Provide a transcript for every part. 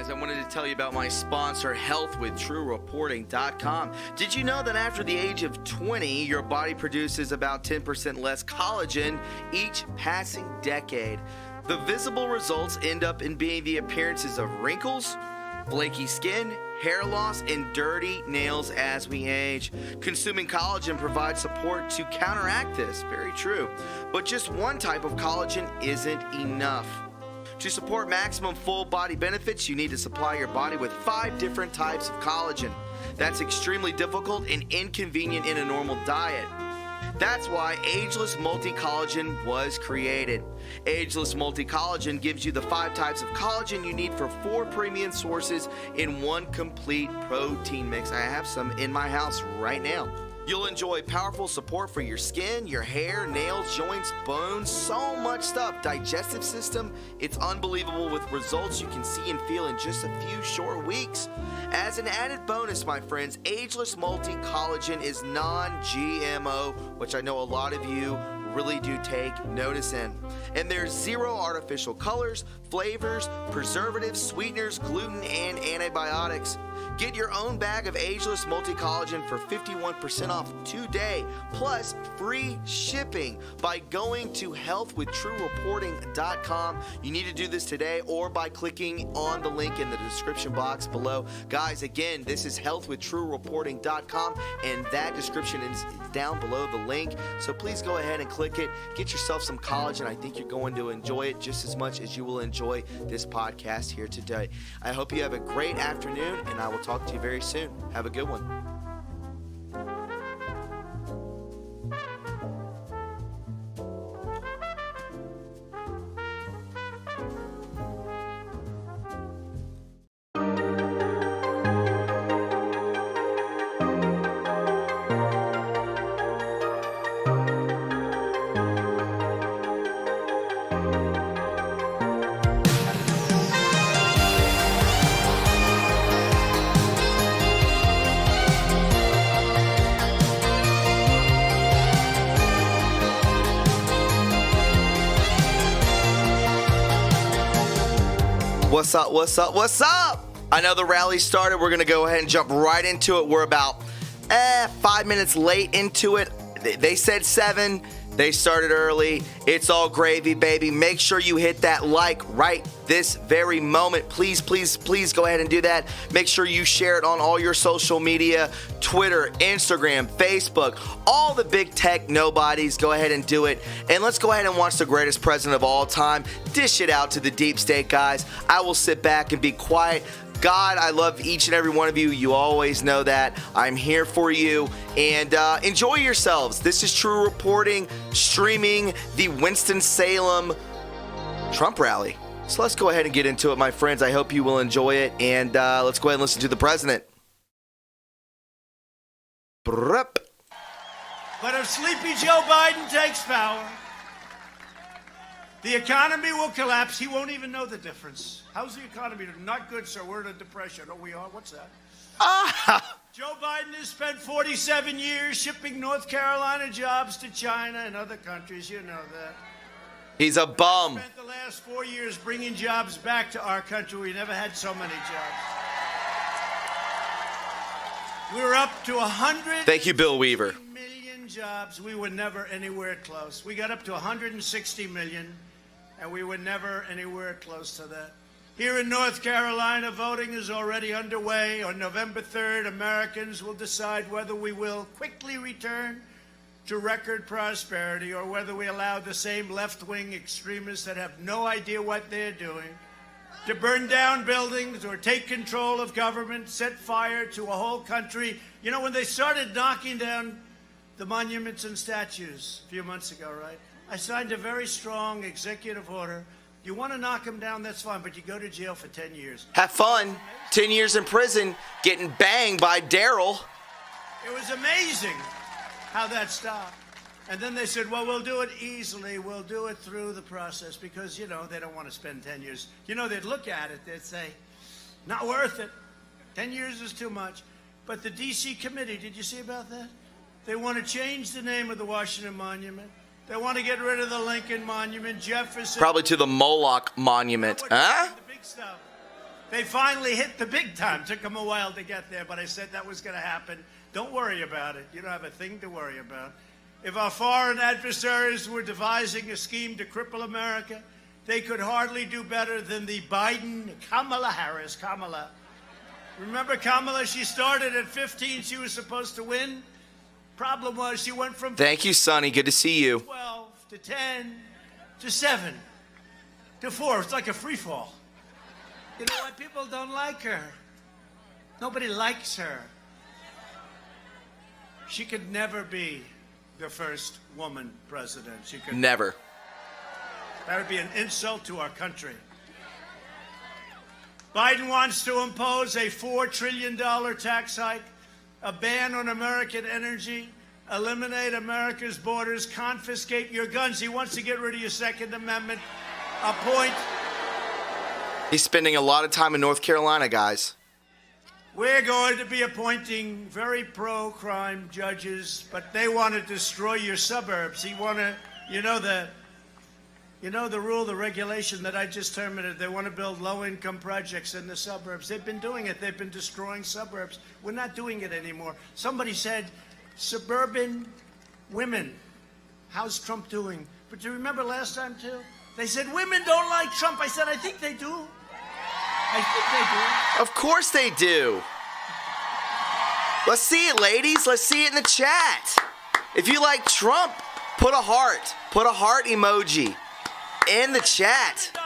guys, I wanted to tell you about my sponsor, Health with TRUreporting.com. Did you know that after the age of 20, your body produces about 10% less collagen each passing decade? The visible results end up in being the appearances of wrinkles, flaky skin, hair loss, and dirty nails as we age. Consuming collagen provides support to counteract this. Very true. But just one type of collagen isn't enough. To support maximum full body benefits, you need to supply your body with 5 different types of collagen. That's extremely difficult and inconvenient in a normal diet. That's why Ageless Multi-Collagen was created. Ageless Multi-Collagen gives you the 5 types of collagen you need for 4 premium sources in one complete protein mix. I have some in my house right now. You'll enjoy powerful support for your skin, your hair, nails, joints, bones, so much stuff. Digestive system, it's unbelievable with results you can see and feel in just a few short weeks. As an added bonus, my friends, Ageless Multi-Collagen is non-GMO, which I know a lot of you really do take notice in. And there's 0 artificial colors, flavors, preservatives, sweeteners, gluten, and antibiotics. Get your own bag of Ageless Multi-Collagen for 51% off today, plus free shipping by going to healthwithtruereporting.com. You need to do this today or by clicking on the link in the description box below. Guys, again, this is healthwithtruereporting.com, and that description is down below the link. So please go ahead and click it. Get yourself some collagen. I think you're going to enjoy it just as much as you will enjoy this podcast here today. I hope you have a great afternoon, and I will talk to you very soon. Have a good one. What's up, what's up, what's up? I know the rally started. We're going to go ahead and jump right into it. We're about 5 minutes late into it. They said 7. They started early. It's all gravy, baby. Make sure you hit that like right this very moment. Please, please, please go ahead and do that. Make sure you share it on all your social media, Twitter, Instagram, Facebook, all the big tech nobodies. Go ahead and do it. And let's go ahead and watch the greatest president of all time dish it out to the deep state, guys. I will sit back and be quiet. God, I love each and every one of you. You always know that. I'm here for you. And enjoy yourselves. This is True Reporting, streaming the Winston-Salem Trump rally. So let's go ahead and get into it, my friends. I hope you will enjoy it. And let's go ahead and listen to the president. But if sleepy Joe Biden takes power, the economy will collapse. He won't even know the difference. How's the economy? Not good, sir. We're in a depression. Oh, we are? What's that? Joe Biden has spent 47 years shipping North Carolina jobs to China and other countries. You know that. He's a bum. He spent the last 4 years bringing jobs back to our country. We never had so many jobs. We were up to 100. Thank you, Bill Weaver. Million jobs. We were never anywhere close. We got up to 160 million, and we were never anywhere close to that. Here in North Carolina, voting is already underway. On November 3rd, Americans will decide whether we will quickly return to record prosperity or whether we allow the same left-wing extremists that have no idea what they're doing to burn down buildings or take control of government, set fire to a whole country. You know, when they started knocking down the monuments and statues a few months ago, right? I signed a very strong executive order. You want to knock them down, that's fine, but you go to jail for 10 years. Have fun. 10 years in prison, getting banged by Daryl. It was amazing how that stopped. And then they said, well, we'll do it easily. We'll do it through the process because, you know, they don't want to spend 10 years. You know, they'd look at it, they'd say, not worth it. 10 years is too much. But the D.C. committee, did you see about that? They want to change the name of the Washington Monument. They want to get rid of the Lincoln Monument, Jefferson. Probably to the Moloch Monument. Huh? The big stuff. They finally hit the big time. Took them a while to get there, but I said that was going to happen. Don't worry about it. You don't have a thing to worry about. If our foreign adversaries were devising a scheme to cripple America, they could hardly do better than the Kamala Harris. Kamala. Remember Kamala? She started at 15. She was supposed to win. Problem was she went from Thank you, Sonny. Good to see you. 12 to 10 to 7 to 4. It's like a free fall. You know why people don't like her? Nobody likes her. She could never be the first woman president. She could never. That would be an insult to our country. Biden wants to impose a $4 trillion tax hike, a ban on American energy, eliminate America's borders, confiscate your guns. He wants to get rid of your Second Amendment, appoint. He's spending a lot of time in North Carolina, guys. We're going to be appointing very pro-crime judges, but they want to destroy your suburbs. You know the rule, the regulation that I just terminated. They want to build low-income projects in the suburbs. They've been doing it. They've been destroying suburbs. We're not doing it anymore. Somebody said, suburban women, how's Trump doing? But do you remember last time, too? They said, women don't like Trump. I said, I think they do. I think they do. Of course they do. Let's see it, ladies. Let's see it in the chat. If you like Trump, put a heart. Put a heart emoji in the chat.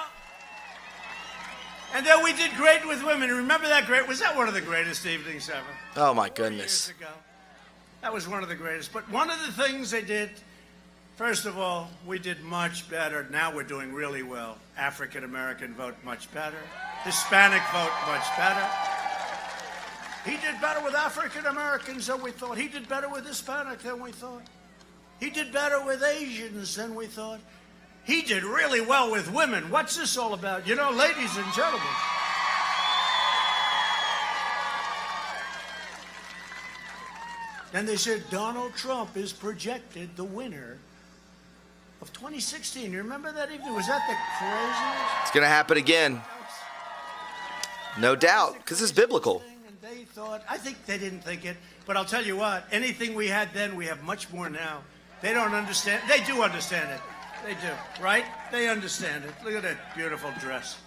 And then we did great with women. Remember that great? Was that one of the greatest evenings ever? Oh, my goodness. 4 years ago. That was one of the greatest. But one of the things they did, first of all, we did much better. Now we're doing really well. African American vote much better. Hispanic vote much better. He did better with African Americans than we thought. He did better with Hispanic than we thought. He did better with Asians than we thought. He did really well with women. What's this all about? You know, ladies and gentlemen. Then they said Donald Trump is projected the winner of 2016. You remember that evening? Was that the craziest? It's going to happen again. No doubt, because it's biblical. And they thought, I think they didn't think it, but I'll tell you what, anything we had then, we have much more now. They don't understand. They do understand it. They do, right? They understand it. Look at that beautiful dress.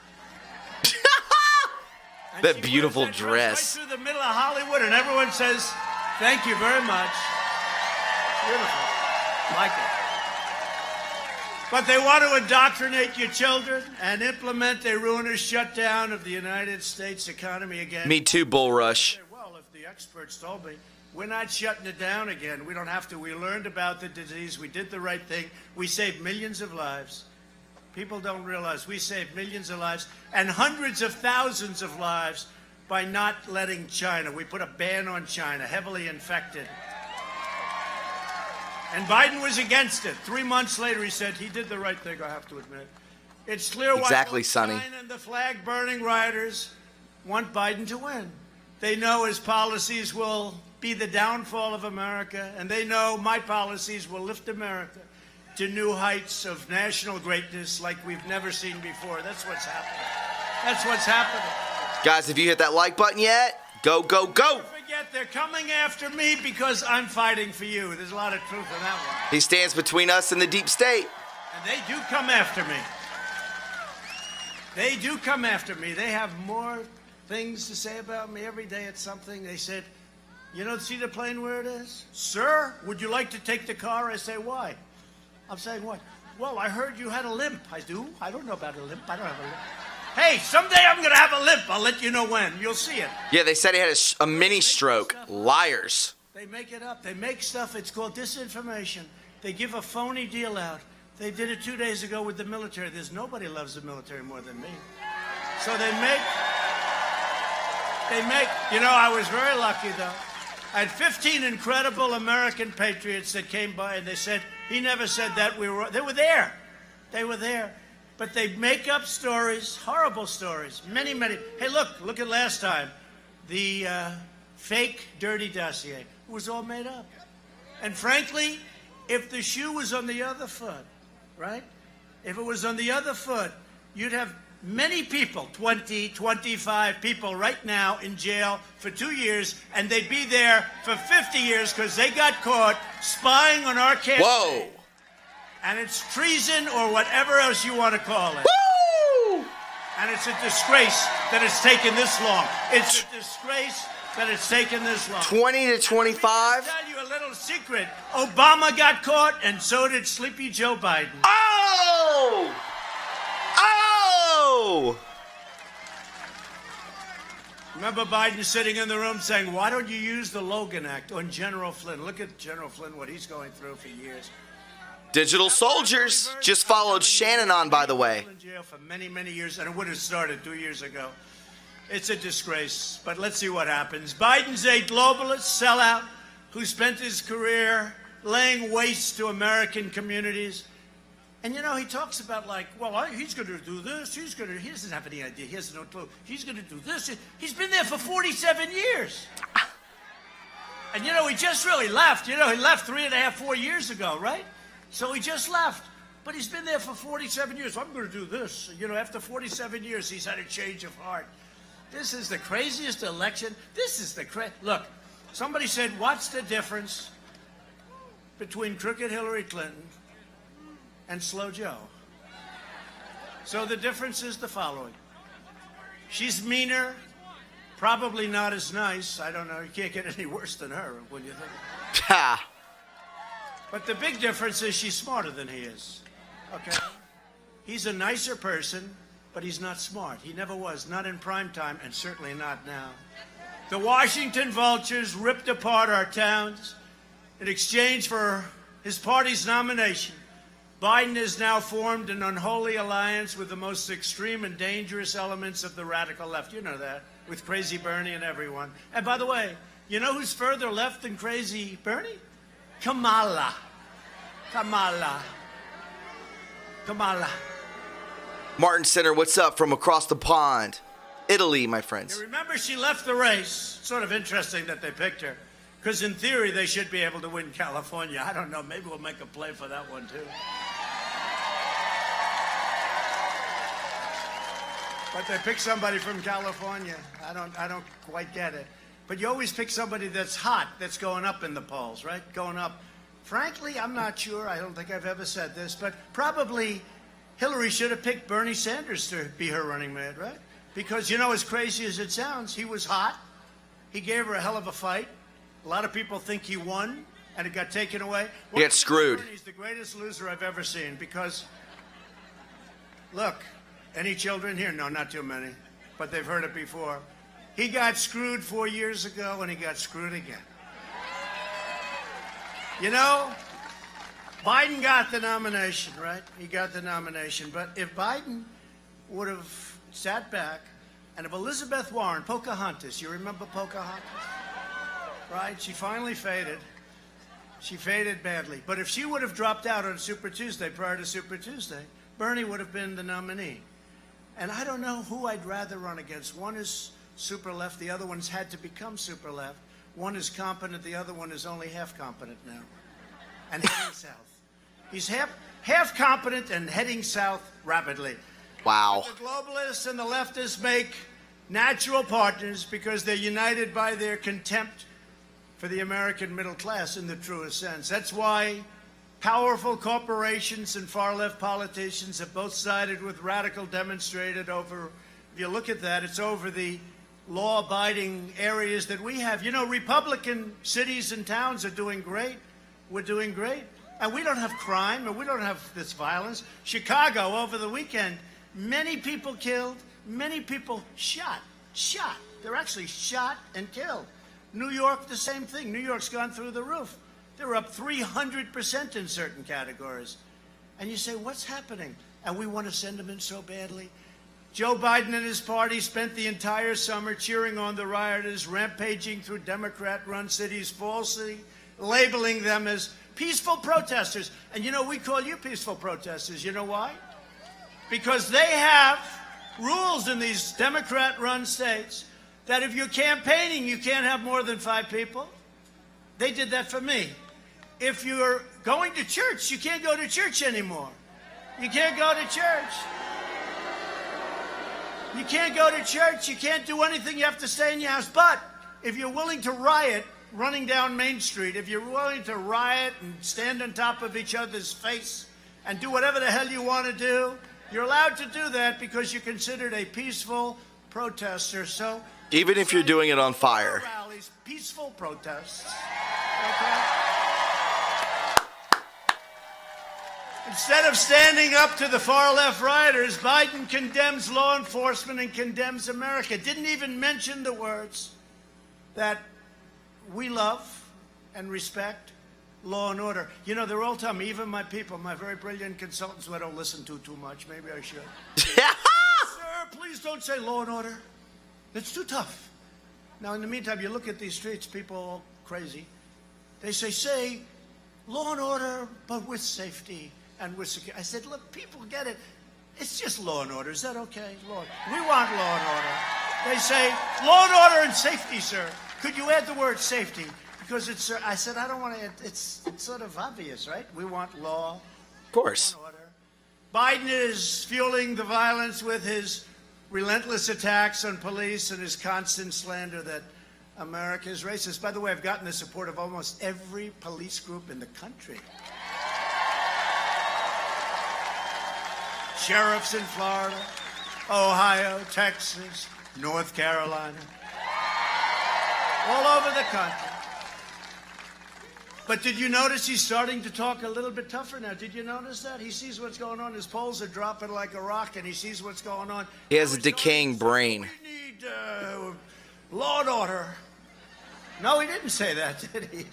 That beautiful dress. Right through the middle of Hollywood, and everyone says, thank you very much. Beautiful. Like it. But they want to indoctrinate your children and implement a ruinous shutdown of the United States economy again. Me too, Bull Rush. Well, if the experts told me, we're not shutting it down again. We don't have to. We learned about the disease. We did the right thing. We saved millions of lives. People don't realize we saved millions of lives and hundreds of thousands of lives by not letting China. We put a ban on China, heavily infected. And Biden was against it. 3 months later, he said he did the right thing, I have to admit. It's clear exactly, why Sonny. China and the flag-burning rioters want Biden to win. They know his policies will be the downfall of America, and they know my policies will lift America to new heights of national greatness like we've never seen before. That's what's happening. That's what's happening. Guys, if you hit that like button yet, go, go, go. Don't forget, they're coming after me because I'm fighting for you. There's a lot of truth in that one. He stands between us and the deep state. And they do come after me. They do come after me. They have more things to say about me every day. It's something. They said, you don't see the plane where it is? Sir, would you like to take the car? I say, why? I'm saying, what? Well, I heard you had a limp. I do? I don't know about a limp. I don't have a limp. Hey, someday I'm going to have a limp. I'll let you know when. You'll see it. Yeah, they said he had a mini stroke. Liars. They make it up. They make stuff. It's called disinformation. They give a phony deal out. They did it 2 days ago with the military. There's nobody loves the military more than me. So they make, you know, I was very lucky, though. I had 15 incredible American patriots that came by, and they said, he never said that. They were there. They were there. But they make up stories, horrible stories, many, many. Hey, look at last time. The fake dirty dossier. It was all made up. And frankly, if the shoe was on the other foot, right? If it was on the other foot, you'd have many people, 20, 25 people right now in jail for 2 years, and they'd be there for 50 years because they got caught spying on our campaign. Whoa. And it's treason or whatever else you want to call it. Woo! And it's a disgrace that it's taken this long. It's a disgrace that it's taken this long. 20 to 25? I'll tell you a little secret. Obama got caught, and so did Sleepy Joe Biden. Oh! Oh! Remember Biden sitting in the room saying, why don't you use the Logan Act on General Flynn? Look at General Flynn, what he's going through for years. Digital soldiers just followed Shannon on, by the way. In jail for many, many years, and it would have started 2 years ago. It's a disgrace, but let's see what happens. Biden's a globalist sellout who spent his career laying waste to American communities. And, you know, he talks about, like, well, he's going to do this. He doesn't have any idea. He has no clue. He's going to do this. He's been there for 47 years. And, you know, he just really left. You know, he left 3.5, 4 years ago, right? So he just left. But he's been there for 47 years. I'm going to do this. You know, after 47 years, he's had a change of heart. This is the craziest election. This is the Look, somebody said, what's the difference between crooked Hillary Clinton and Slow Joe? So the difference is the following. She's meaner, probably not as nice. I don't know. You can't get any worse than her, when you think. Ha! But the big difference is she's smarter than he is. Okay? He's a nicer person, but he's not smart. He never was, not in prime time, and certainly not now. The Washington vultures ripped apart our towns in exchange for his party's nomination. Biden has now formed an unholy alliance with the most extreme and dangerous elements of the radical left. You know that, with Crazy Bernie and everyone. And by the way, you know who's further left than Crazy Bernie? Kamala. Martin Center, what's up from across the pond? Italy, my friends. You remember she left the race. Sort of interesting that they picked her. Because in theory, they should be able to win California. I don't know. Maybe we'll make a play for that one, too. But they picked somebody from California. I don't quite get it. But you always pick somebody that's hot, that's going up in the polls, right? Going up. Frankly, I'm not sure. I don't think I've ever said this. But probably Hillary should have picked Bernie Sanders to be her running mate, right? Because, you know, as crazy as it sounds, he was hot. He gave her a hell of a fight. A lot of people think he won, and it got taken away. He got screwed. Bernie's the greatest loser I've ever seen because, look, any children here? No, not too many, but they've heard it before. He got screwed 4 years ago, and he got screwed again. You know, Biden got the nomination, right? He got the nomination. But if Biden would have sat back, and if Elizabeth Warren, Pocahontas, you remember Pocahontas? Right? She finally faded. She faded badly. But if she would have dropped out on Super Tuesday, prior to Super Tuesday, Bernie would have been the nominee. And I don't know who I'd rather run against. One is super left. The other one's had to become super left. One is competent. The other one is only half competent now and heading south. He's half competent and heading south rapidly. Wow. But the globalists and the leftists make natural partners because they're united by their contempt for the American middle class in the truest sense. That's why powerful corporations and far-left politicians have both sided with radical demonstrated over, if you look at that, it's over the law-abiding areas that we have. You know, Republican cities and towns are doing great. We're doing great. And we don't have crime, and we don't have this violence. Chicago, over the weekend, many people killed, many people shot. They're actually shot and killed. New York, the same thing. New York's gone through the roof. They're up 300% in certain categories. And you say, what's happening? And we want to send them in so badly. Joe Biden and his party spent the entire summer cheering on the rioters, rampaging through Democrat-run cities, falsely labeling them as peaceful protesters. And, you know, we call you peaceful protesters. You know why? Because they have rules in these Democrat-run states that if you're campaigning, you can't have more than 5 people. They did that for me. If you're going to church, you can't go to church anymore. You can't go to church. You can't go to church. You can't do anything. You have to stay in your house. But if you're willing to riot running down Main Street, if you're willing to riot and stand on top of each other's face and do whatever the hell you want to do, you're allowed to do that because you're considered a peaceful protester. So even if you're doing it on fire. Rallies, peaceful protests. Okay? Instead of standing up to the far-left rioters, Biden condemns law enforcement and condemns America. Didn't even mention the words that we love and respect law and order. You know, they're all telling me, even my people, my very brilliant consultants who I don't listen to too much, maybe I should. Sir, please don't say law and order. It's too tough. Now, in the meantime, you look at these streets, people are all crazy. They say law and order, but with safety and with security. I said, look, people get it. It's just law and order. Is that okay? Law. We want law and order. They say law and order and safety, sir. Could you add the word safety? Because it's, I said, I don't want to, it's sort of obvious, right? We want law. Of course. Law and order. Biden is fueling the violence with his relentless attacks on police and his constant slander that America is racist. By the way, I've gotten the support of almost every police group in the country. Sheriffs in Florida, Ohio, Texas, North Carolina, all over the country. But did you notice he's starting to talk a little bit tougher now? Did you notice that? He sees what's going on. His polls are dropping like a rock, and he sees what's going on. He has a decaying brain. We need law and order. No, he didn't say that, did he?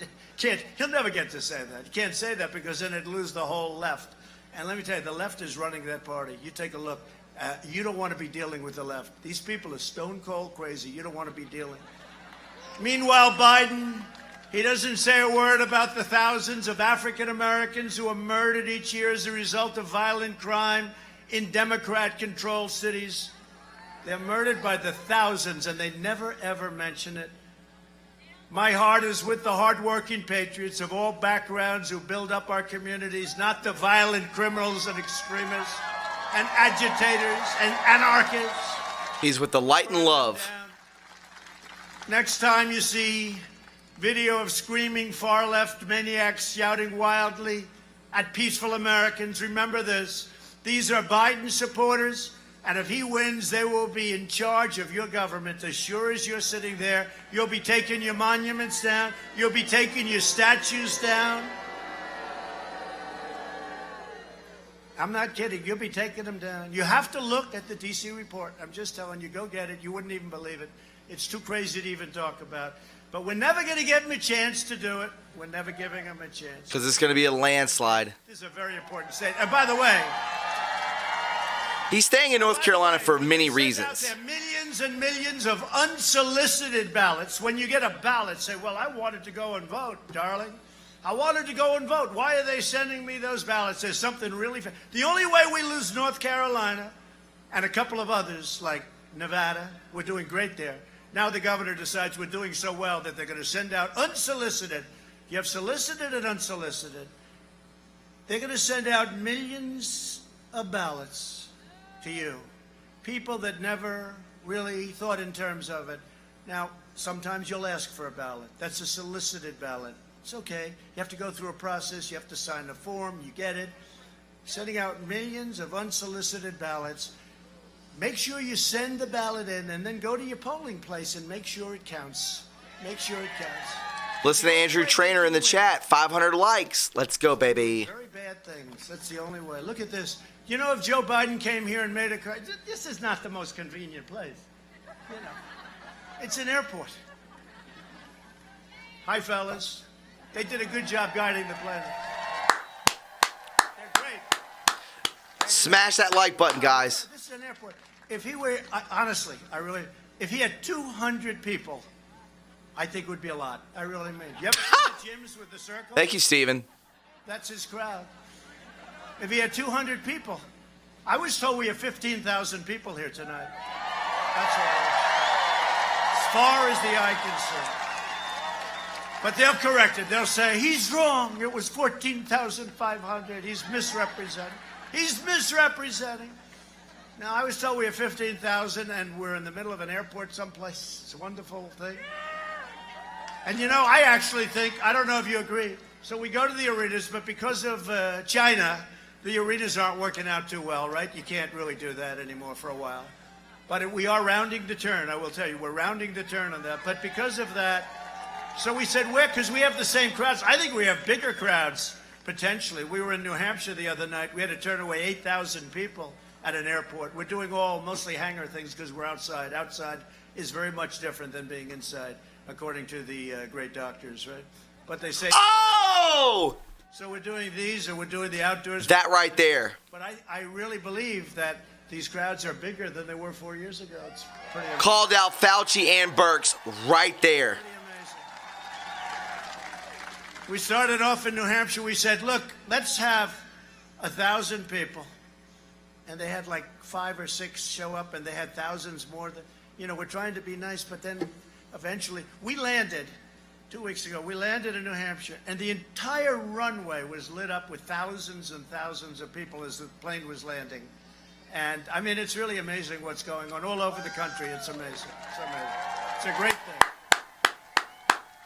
He'll never get to say that. He can't say that because then it'd lose the whole left. And let me tell you, the left is running that party. You take a look. You don't want to be dealing with the left. These people are stone cold crazy. You don't want to be dealing. Meanwhile, Biden, he doesn't say a word about the thousands of African Americans who are murdered each year as a result of violent crime in Democrat-controlled cities. They're murdered by the thousands, and they never, ever mention it. My heart is with the hardworking patriots of all backgrounds who build up our communities, not the violent criminals and extremists and agitators and anarchists. He's with the light and love. Next time you see video of screaming far-left maniacs shouting wildly at peaceful Americans, remember this. These are Biden supporters, and if he wins, they will be in charge of your government. As sure as you're sitting there, you'll be taking your monuments down. You'll be taking your statues down. I'm not kidding. You'll be taking them down. You have to look at the D.C. report. I'm just telling you, go get it. You wouldn't even believe it. It's too crazy to even talk about. But we're never going to give him a chance to do it. We're never giving him a chance. Because it's going to be a landslide. This is a very important state. And by the way, he's staying in North Carolina for many reasons. There are millions and millions of unsolicited ballots. When you get a ballot, say, well, I wanted to go and vote, darling. I wanted to go and vote. Why are they sending me those ballots? There's something really... The only way we lose North Carolina and a couple of others, like Nevada, we're doing great there. Now the governor decides we're doing so well that they're going to send out unsolicited. You have solicited and unsolicited. They're going to send out millions of ballots to you. People that never really thought in terms of it. Now, sometimes you'll ask for a ballot. That's a solicited ballot. It's okay. You have to go through a process. You have to sign a form. You get it. Sending out millions of unsolicited ballots. Make sure you send the ballot in and then go to your polling place and make sure it counts. Make sure it counts. Listen to Andrew Trainer in the chat. 500 likes. Let's go, baby. Very bad things. That's the only way. Look at this. You know, if Joe Biden came here and made a... This is not the most convenient place. You know, it's an airport. Hi, fellas. They did a good job guiding the plane. They're great. Smash that like button, guys. This is an airport. If he were, honestly, if he had 200 people, I think it would be a lot. I really mean. You ever see the gyms with the circle? Thank you, Steven. That's his crowd. If he had 200 people, I was told we have 15,000 people here tonight. That's all. As far as the eye can see. But they'll correct it. They'll say, he's wrong. It was 14,500. He's misrepresenting. He's misrepresenting. Now, I was told we have 15,000 and we're in the middle of an airport someplace. It's a wonderful thing. And you know, I actually think, I don't know if you agree, so we go to the arenas, but because of China, the arenas aren't working out too well, right? You can't really do that anymore for a while. But we are rounding the turn, I will tell you. We're rounding the turn on that. But because of that, so we said, because we have the same crowds. I think we have bigger crowds, potentially. We were in New Hampshire the other night. We had to turn away 8,000 people at an airport. We're doing mostly hangar things because we're outside. Outside is very much different than being inside, according to the great doctors, right? But they say... Oh! So we're doing these, and we're doing the outdoors. That right there. But I really believe that these crowds are bigger than they were 4 years ago. It's pretty amazing. Called out Fauci and Birx right there. Pretty amazing. We started off in New Hampshire. We said, look, let's have 1,000 people. And they had like 5 or 6 show up, and they had thousands more. We're trying to be nice, but then eventually we landed 2 weeks ago. We landed in New Hampshire, and the entire runway was lit up with thousands and thousands of people as the plane was landing. And, I mean, it's really amazing what's going on all over the country. It's amazing. It's amazing. It's a great thing.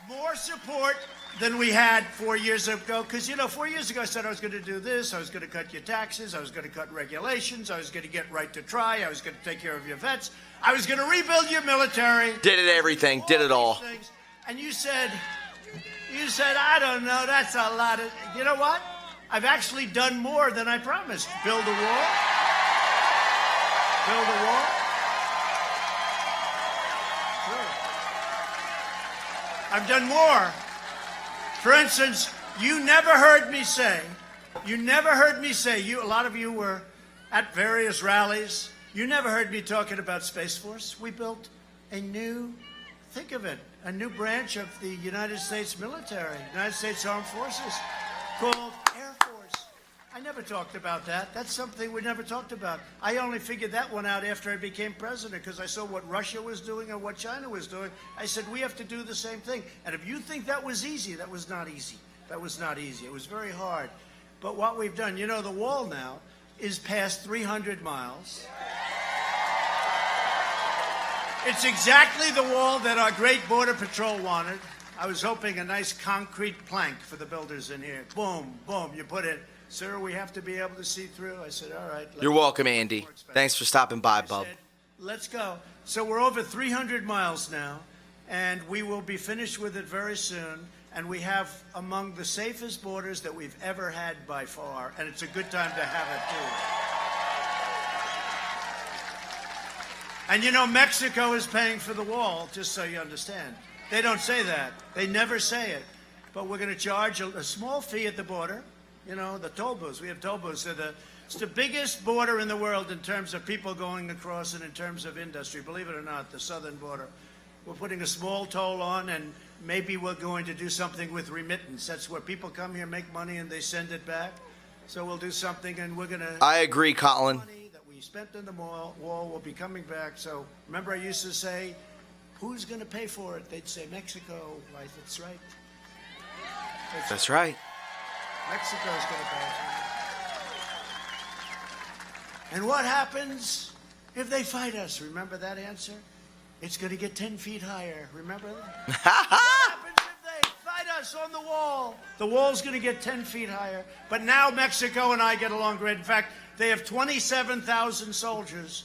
More support than we had 4 years ago. Because, 4 years ago I said I was going to do this. I was going to cut your taxes. I was going to cut regulations. I was going to get right to try. I was going to take care of your vets. I was going to rebuild your military. Did it everything. Did it all. Things. And you said, I don't know, that's a lot of, you know what? I've actually done more than I promised. Build a wall. Build a wall. Sure. I've done more. For instance, you never heard me say, a lot of you were at various rallies, you never heard me talking about Space Force. We built a new, think of it, a new branch of the United States military, United States Armed Forces, called Air Force. I never talked about that. That's something we never talked about. I only figured that one out after I became president because I saw what Russia was doing and what China was doing. I said, we have to do the same thing. And if you think that was easy, that was not easy. That was not easy. It was very hard. But what we've done, the wall now is past 300 miles. It's exactly the wall that our great Border Patrol wanted. I was hoping a nice concrete plank for the builders in here. Boom, boom, you put it. Sir, we have to be able to see through. I said, all right. You're welcome, Andy. Thanks for stopping by, Bub. Said, let's go. So we're over 300 miles now, and we will be finished with it very soon. And we have among the safest borders that we've ever had by far. And it's a good time to have it, too. And Mexico is paying for the wall, just so you understand. They don't say that. They never say it. But we're going to charge a small fee at the border. The toll booths. We have toll booths. It's the biggest border in the world in terms of people going across and in terms of industry. Believe it or not, the southern border. We're putting a small toll on, and maybe we're going to do something with remittance. That's where people come here, make money, and they send it back. So we'll do something, and we're going to... I agree, Colin. We spent in the wall will be coming back. So remember I used to say, who's going to pay for it? They'd say Mexico. Right? That's right. That's right. Mexico's going to pay for it. And what happens if they fight us? Remember that answer? It's going to get 10 feet higher. Remember that? What happens if they fight us on the wall? The wall's going to get 10 feet higher. But now Mexico and I get along great. In fact, they have 27,000 soldiers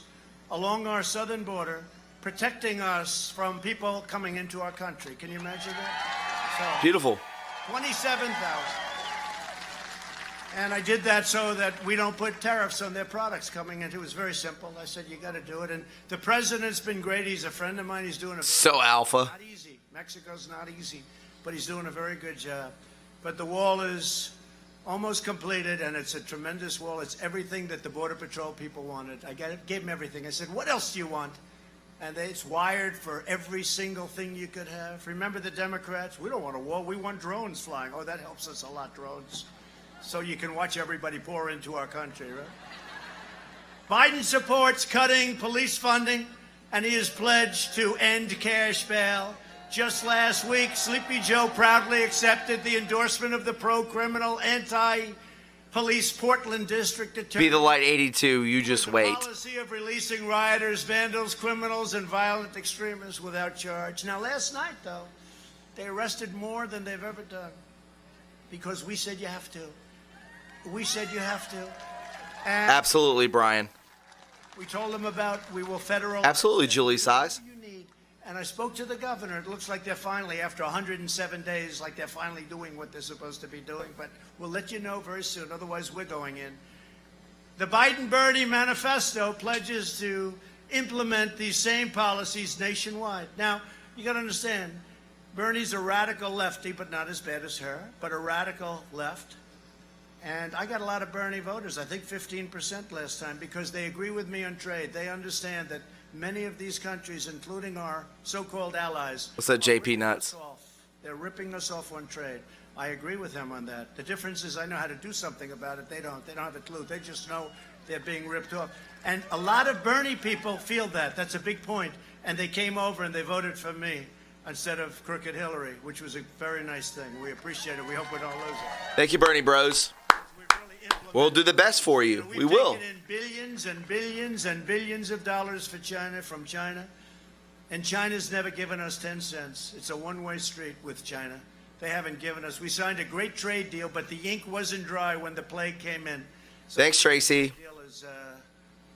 along our southern border protecting us from people coming into our country. Can you imagine that? So, beautiful. 27,000. And I did that so that we don't put tariffs on their products coming in. It was very simple. I said, you got to do it. And the president's been great. He's a friend of mine. He's doing a so alpha. Not easy. Mexico's not easy, but he's doing a very good job. But the wall is almost completed, and it's a tremendous wall. It's everything that the Border Patrol people wanted. I gave them everything. I said, what else do you want? And it's wired for every single thing you could have. Remember the Democrats? We don't want a wall. We want drones flying. Oh, that helps us a lot, drones. So you can watch everybody pour into our country, right? Biden supports cutting police funding, and he has pledged to end cash bail. Just last week, Sleepy Joe proudly accepted the endorsement of the pro-criminal, Police Portland District Attorney. Be the light 82. You just wait. Policy of releasing rioters, vandals, criminals, and violent extremists without charge. Now, last night, though, they arrested more than they've ever done because we said you have to. We said you have to. And Absolutely, Brian. we told them about we will federal. Absolutely, Julie Size. You need. And I spoke to the governor. It looks like they're finally, after 107 days, like they're finally doing what they're supposed to be doing. But we'll let you know very soon. Otherwise, we're going in. The Biden-Bernie manifesto pledges to implement these same policies nationwide. Now, you got to understand, Bernie's a radical lefty, but not as bad as her, but a radical left. And I got a lot of Bernie voters, I think 15% last time, because they agree with me on trade. They understand that many of these countries, including our so-called allies, What's that, JP Nuts? they're ripping us off on trade. I agree with him on that. The difference is I know how to do something about it. They don't. They don't have a clue. They just know they're being ripped off. And a lot of Bernie people feel that. That's a big point. And they came over and they voted for me instead of crooked Hillary, which was a very nice thing. We appreciate it. We hope we don't lose it. Thank you, Bernie Bros. We'll do the best for you. We will. We've taken in billions and billions and billions of dollars for China, from China. And China's never given us 10 cents. It's a one-way street with China. They haven't given us. We signed a great trade deal, but the ink wasn't dry when the plague came in. So Thanks, Tracy. the deal is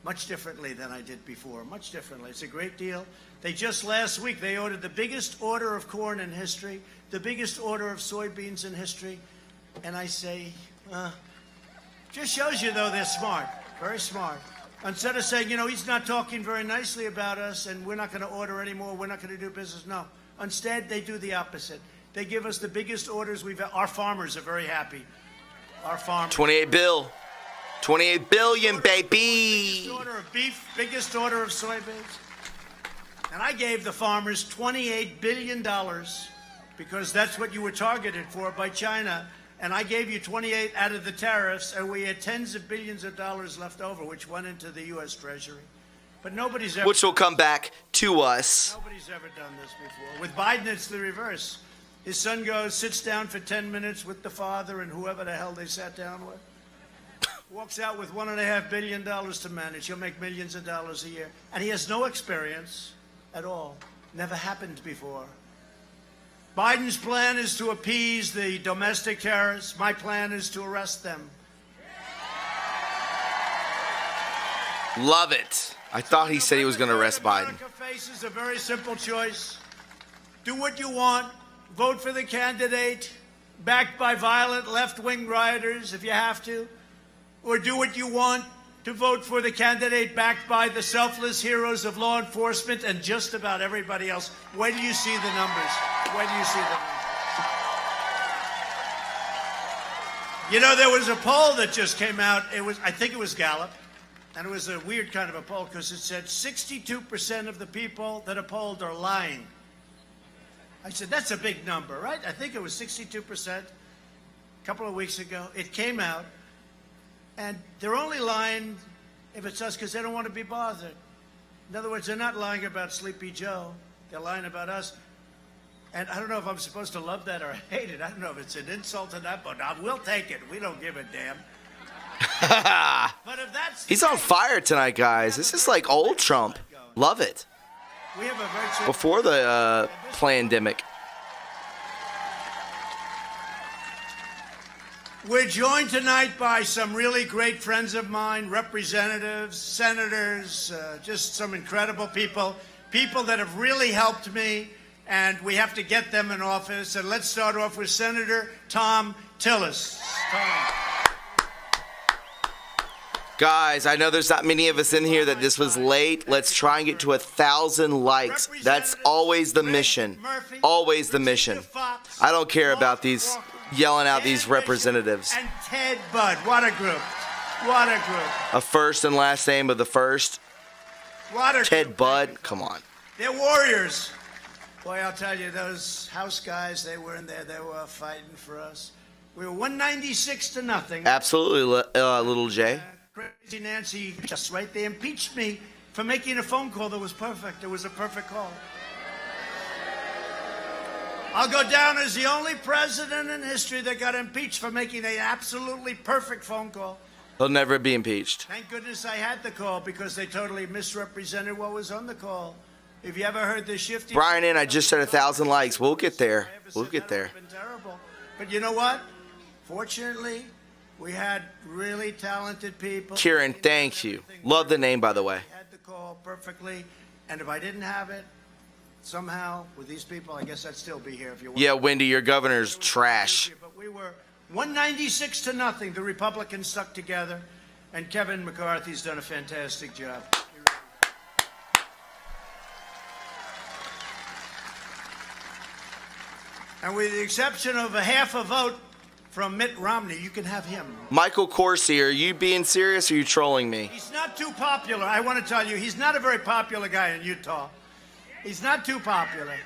much differently than I did before. Much differently. It's a great deal. They just last week, they ordered the biggest order of corn in history, the biggest order of soybeans in history. And I say, just shows you, though, they're smart. Very smart. Instead of saying, you know, he's not talking very nicely about us and we're not going to order anymore, we're not going to do business. No. Instead, they do the opposite. They give us the biggest orders we've had. Our farmers are very happy. Our farmers. 28 bill. 28 billion, baby. Biggest order of beef, biggest order of soybeans. And I gave the farmers $28 billion because that's what you were targeted for by China. And I gave you 28 out of the tariffs, and we had tens of billions of dollars left over, which went into the U.S. Treasury. But nobody's ever... Which will come back to us. Nobody's ever done this before. With Biden, it's the reverse. His son goes, sits down for 10 minutes with the father and whoever the hell they sat down with. Walks out with $1.5 billion to manage. He'll make millions of dollars a year. And he has no experience at all. Never happened before. Biden's plan is to appease the domestic terrorists. My plan is to arrest them. Love it. I thought he said he was going to arrest Biden. America faces a very simple choice. Do what you want. Vote for the candidate backed by violent left-wing rioters if you have to. Or do what you want to vote for the candidate backed by the selfless heroes of law enforcement and just about everybody else. When do you see the numbers? When do you see the numbers? You know, there was a poll that just came out. I think it was Gallup. And it was a weird kind of a poll because it said 62% of the people that are polled are lying. I said, that's a big number, right? I think it was 62% a couple of weeks ago. It came out. And they're only lying if it's us because they don't want to be bothered. In other words, they're not lying about Sleepy Joe. They're lying about us. And I don't know if I'm supposed to love that or hate it. I don't know if it's an insult or not, but we'll take it. We don't give a damn. But if that's He's on fire tonight, guys. This is like old Trump. Love it. we have a virtual Before the pandemic. We're joined tonight by some really great friends of mine, representatives, senators, just some incredible people, people that have really helped me, and we have to get them in office. And let's start off with Senator Tom Tillis. Tom. Guys, I know there's not many of us in here that this was late. Let's try and get to 1,000 likes. That's always the mission. Always the mission. I don't care about these yelling out these representatives. And Ted Budd. What a group. What a group. A first and last name of the first. What a Ted group. Budd. Come on. They're warriors. Boy, I'll tell you, those House guys, they were in there. They were fighting for us. We were 196-0. Absolutely, little J. Crazy Nancy just right there impeached me for making a phone call that was perfect. It was a perfect call. I'll go down as the only president in history that got impeached for making an absolutely perfect phone call. He'll never be impeached. Thank goodness I had the call because they totally misrepresented what was on the call. Have you ever heard the shifty? Brian and I just said 1,000 likes. We'll get there. We'll get there. It's been terrible. But you know what? Fortunately, we had really talented people. Kieran, thank you. Love the name, by the way. I had the call perfectly, and if I didn't have it, somehow with these people, I guess I'd still be here. If you want. Yeah, Wendy, your governor's trash. But we were 196-0. The Republicans stuck together, and Kevin McCarthy's done a fantastic job. And with the exception of a half a vote from Mitt Romney, you can have him. Michael Corsi, are you being serious or are you trolling me? He's not too popular. I want to tell you, he's not a very popular guy in Utah. He's not too popular.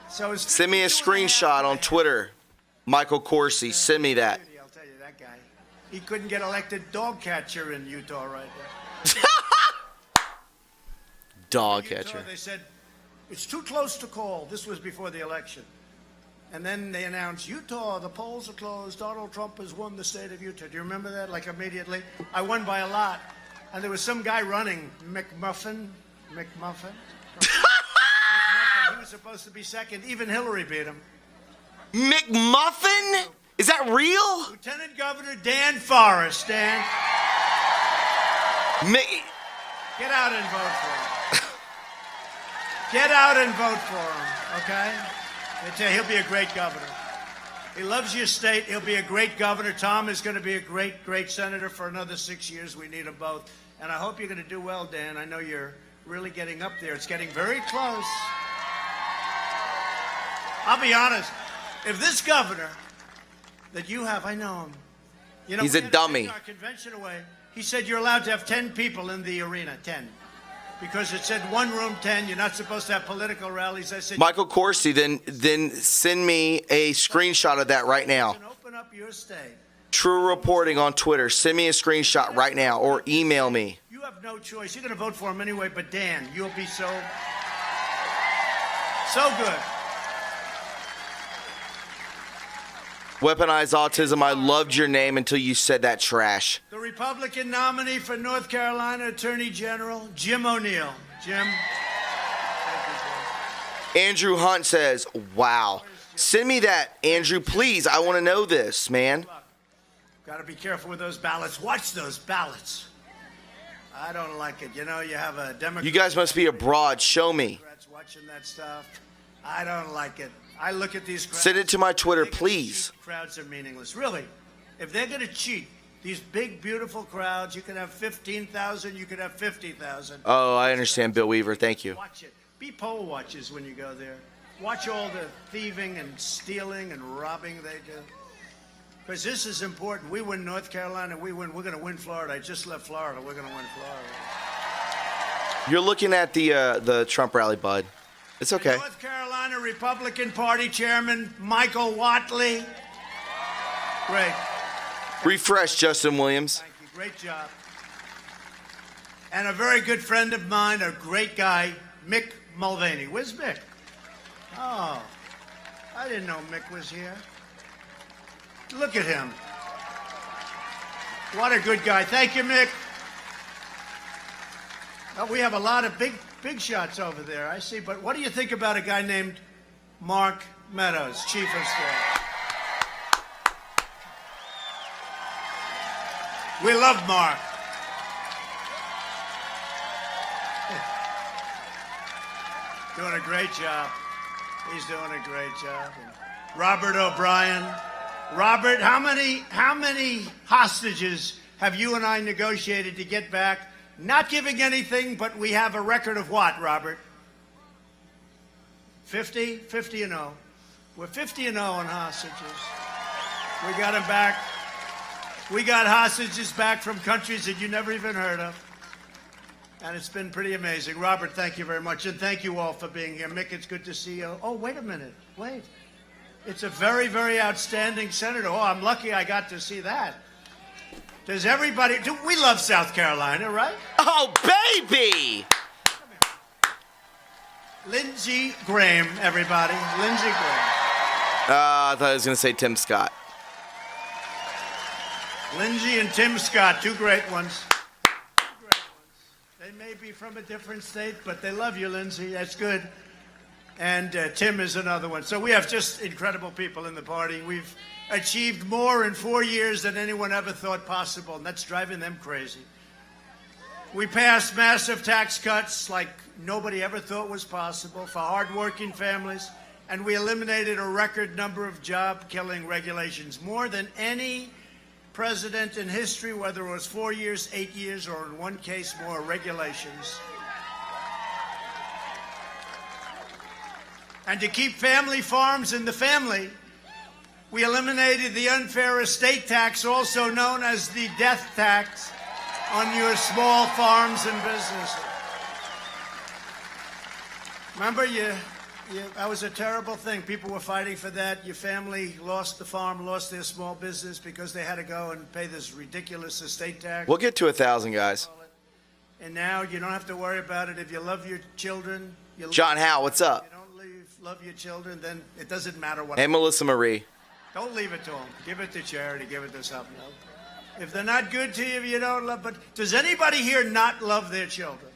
So send me a screenshot on Twitter. Michael Corsi, send me that. I'll tell you, that guy. He couldn't get elected dog catcher in Utah right there. Dog Utah, catcher. they said, it's too close to call. This was before the election. And then they announced, Utah, the polls are closed. Donald Trump has won the state of Utah. Do you remember that? Like immediately? I won by a lot. And there was some guy running, McMuffin. He was supposed to be second. Even Hillary beat him. McMuffin? Is that real? Lieutenant Governor Dan Forrest. Dan, get out and vote for him. Get out and vote for him, okay? I tell you, he'll be a great governor. He loves your state. He'll be a great governor. Tom is going to be a great, great senator for another 6 years. We need them both. And I hope you're going to do well, Dan. I know you're really getting up there. It's getting very close. I'll be honest. If this governor that you have, I know him. You know, he's a dummy. Our convention away. He said you're allowed to have 10 people in the arena. 10. Because it said one room 10, you're not supposed to have political rallies. I said, Michael Corsi, then send me a screenshot of that right now. Open up your state. True Reporting on Twitter. Send me a screenshot right now or email me. You have no choice. You're going to vote for him anyway, but Dan, you'll be so good. Weaponize Autism, I loved your name until you said that trash. The Republican nominee for North Carolina Attorney General, Jim O'Neill. Jim. Andrew Hunt says, wow. Send me that, Andrew, please. I want to know this, man. Got to be careful with those ballots. Watch those ballots. I don't like it. You know, you have a Democrat. You guys must be abroad. Show me. Watching that stuff. I don't like it. I look at these crowds. Send it to my Twitter, please. Crowds are meaningless. Really. If they're going to cheat, these big, beautiful crowds, you could have 15,000, you could have 50,000. Oh, I understand, Bill Weaver. Thank you. Watch it. Be poll watchers when you go there. Watch all the thieving and stealing and robbing they do. Because this is important. We win North Carolina, we win. We're going to win Florida. I just left Florida. We're going to win Florida. You're looking at the Trump rally, bud. It's okay. North Carolina Republican Party Chairman Michael Whatley. Great. Refresh, Justin Williams. Thank you. Great job. And a very good friend of mine, a great guy, Mick Mulvaney. Where's Mick? Oh, I didn't know Mick was here. Look at him. What a good guy. Thank you, Mick. We have a lot of big shots over there, I see. But what do you think about a guy named Mark Meadows, Chief of Staff? We love Mark. Doing a great job. He's doing a great job. And Robert O'Brien. Robert, how many hostages have you and I negotiated to get back? Not giving anything, but we have a record of what, Robert? 50? 50 and 0. We're 50 and 0 on hostages. We got them back. We got hostages back from countries that you never even heard of. And it's been pretty amazing. Robert, thank you very much. And thank you all for being here. Mick, it's good to see you. Oh, wait a minute. Wait. It's a very, very outstanding senator. Oh, I'm lucky I got to see that. Does everybody... we love South Carolina, right? Oh, baby! Lindsey Graham, everybody. Lindsey Graham. I thought I was going to say Tim Scott. Lindsey and Tim Scott, two great ones. They may be from a different state, but they love you, Lindsey. That's good. And Tim is another one. So we have just incredible people in the party. We've achieved more in 4 years than anyone ever thought possible, and that's driving them crazy. We passed massive tax cuts like nobody ever thought was possible for hardworking families, and we eliminated a record number of job-killing regulations, more than any president in history, whether it was 4 years, 8 years, or in one case more regulations. And to keep family farms in the family, we eliminated the unfair estate tax, also known as the death tax, on your small farms and businesses. Remember, that was a terrible thing. People were fighting for that. Your family lost the farm, lost their small business because they had to go and pay this ridiculous estate tax. We'll get to 1,000, guys. And now you don't have to worry about it. If you love your children, John Howe, what's up? If you don't love your children, then it doesn't matter what. Hey, Melissa Marie. Don't leave it to them. Give it to charity. Give it to something else. If they're not good to you, you don't love. But does anybody here not love their children?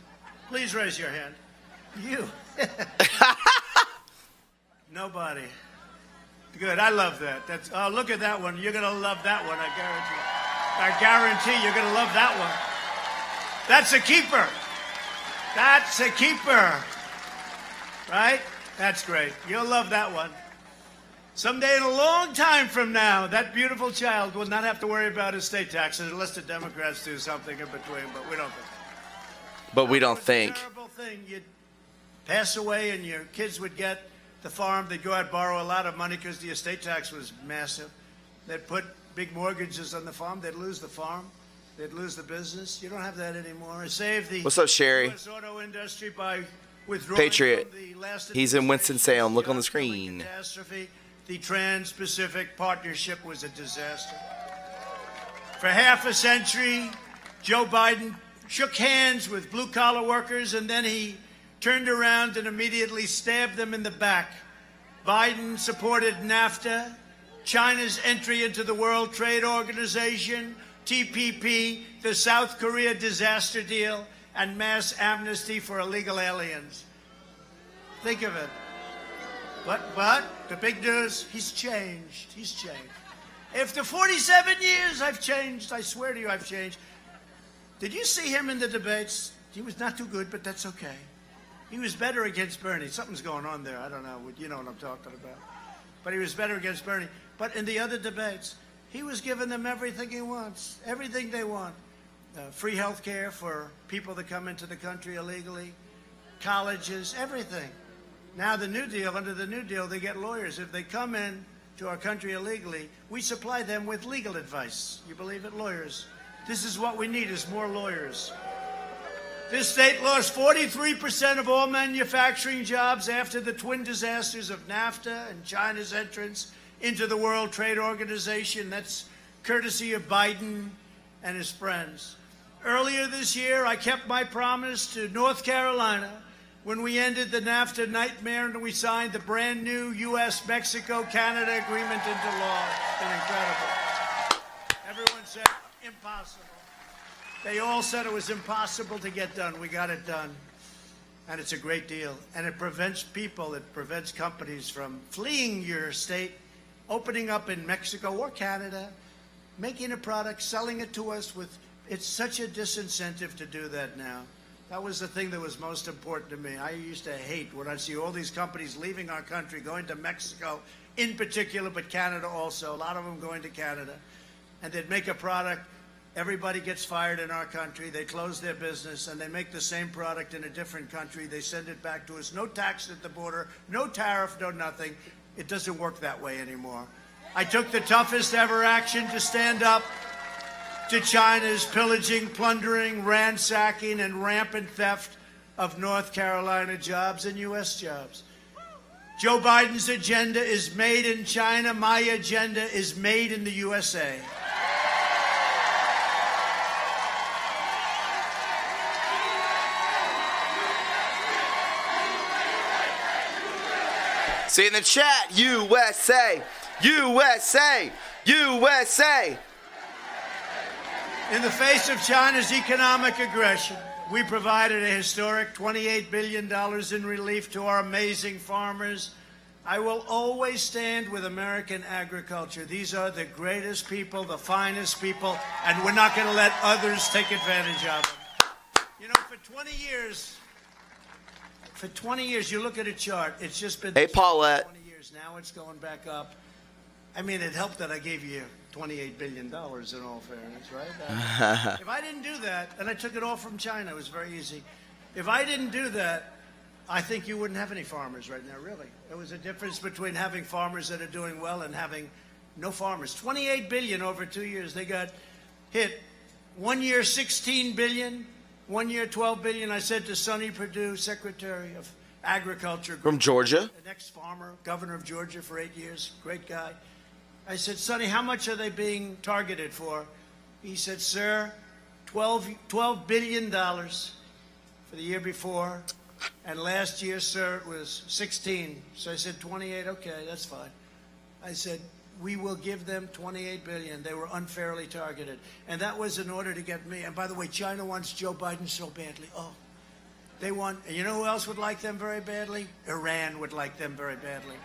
Please raise your hand. You. Nobody. Good. I love that. Oh, look at that one. You're going to love that one. I guarantee you're going to love that one. That's a keeper. That's a keeper. Right? That's great. You'll love that one. Someday in a long time from now, that beautiful child will not have to worry about estate taxes unless the Democrats do something in between, but we don't think. But we don't think. It's a terrible thing. You'd pass away and your kids would get the farm. They'd go out and borrow a lot of money because the estate tax was massive. They'd put big mortgages on the farm. They'd lose the farm. They'd lose the business. You don't have that anymore. It saved the What's up, Sherry? US auto industry by withdrawing Patriot. from the last He's in Winston-Salem. Look on the screen. Catastrophe. The Trans-Pacific Partnership was a disaster. For half a century, Joe Biden shook hands with blue-collar workers, and then he turned around and immediately stabbed them in the back. Biden supported NAFTA, China's entry into the World Trade Organization, TPP, the South Korea disaster deal, and mass amnesty for illegal aliens. Think of it. But the big news, he's changed. He's changed. After 47 years, I've changed. I swear to you, I've changed. Did you see him in the debates? He was not too good, but that's okay. He was better against Bernie. Something's going on there. I don't know. You know what I'm talking about. But he was better against Bernie. But in the other debates, he was giving them everything he wants, everything they want. Free health care for people that come into the country illegally, colleges, everything. Now the New Deal, under the New Deal, they get lawyers. If they come in to our country illegally, we supply them with legal advice. You believe it? Lawyers. This is what we need, is more lawyers. This state lost 43% of all manufacturing jobs after the twin disasters of NAFTA and China's entrance into the World Trade Organization. That's courtesy of Biden and his friends. Earlier this year, I kept my promise to North Carolina when we ended the NAFTA nightmare and we signed the brand new U.S.-Mexico-Canada agreement into law. It's been incredible. Everyone said impossible. They all said it was impossible to get done. We got it done. And it's a great deal. And it prevents people, it prevents companies from fleeing your state, opening up in Mexico or Canada, making a product, selling it to us with, it's such a disincentive to do that now. That was the thing that was most important to me. I used to hate when I'd see all these companies leaving our country, going to Mexico in particular, but Canada also, a lot of them going to Canada. And they'd make a product, everybody gets fired in our country, they close their business, and they make the same product in a different country, they send it back to us, no tax at the border, no tariff, no nothing. It doesn't work that way anymore. I took the toughest ever action to stand up to China's pillaging, plundering, ransacking, and rampant theft of North Carolina jobs and U.S. jobs. Joe Biden's agenda is made in China. My agenda is made in the USA. See in the chat, USA, USA, USA. In the face of China's economic aggression, we provided a historic $28 billion in relief to our amazing farmers. I will always stand with American agriculture. These are the greatest people, the finest people, and we're not going to let others take advantage of them. You know, for 20 years, you look at a chart, it's just been Hey, Paulette. 20 years. Now it's going back up. I mean, it helped that I gave you $28 billion in all fairness, right? If I didn't do that, and I took it all from China, it was very easy. If I didn't do that, I think you wouldn't have any farmers right now, really. There was a difference between having farmers that are doing well and having no farmers. $28 billion over 2 years. They got hit. 1 year, $16 billion. 1 year, $12 billion. I said to Sonny Perdue, Secretary of Agriculture. From Georgia. An ex-farmer, governor of Georgia for 8 years. Great guy. I said, Sonny, how much are they being targeted for? He said, sir, $12 billion for the year before. And last year, sir, it was 16. So I said, 28, okay, that's fine. I said, we will give them $28 billion. They were unfairly targeted. And that was in order to get me. And by the way, China wants Joe Biden so badly. Oh, they want, and you know who else would like them very badly? Iran would like them very badly.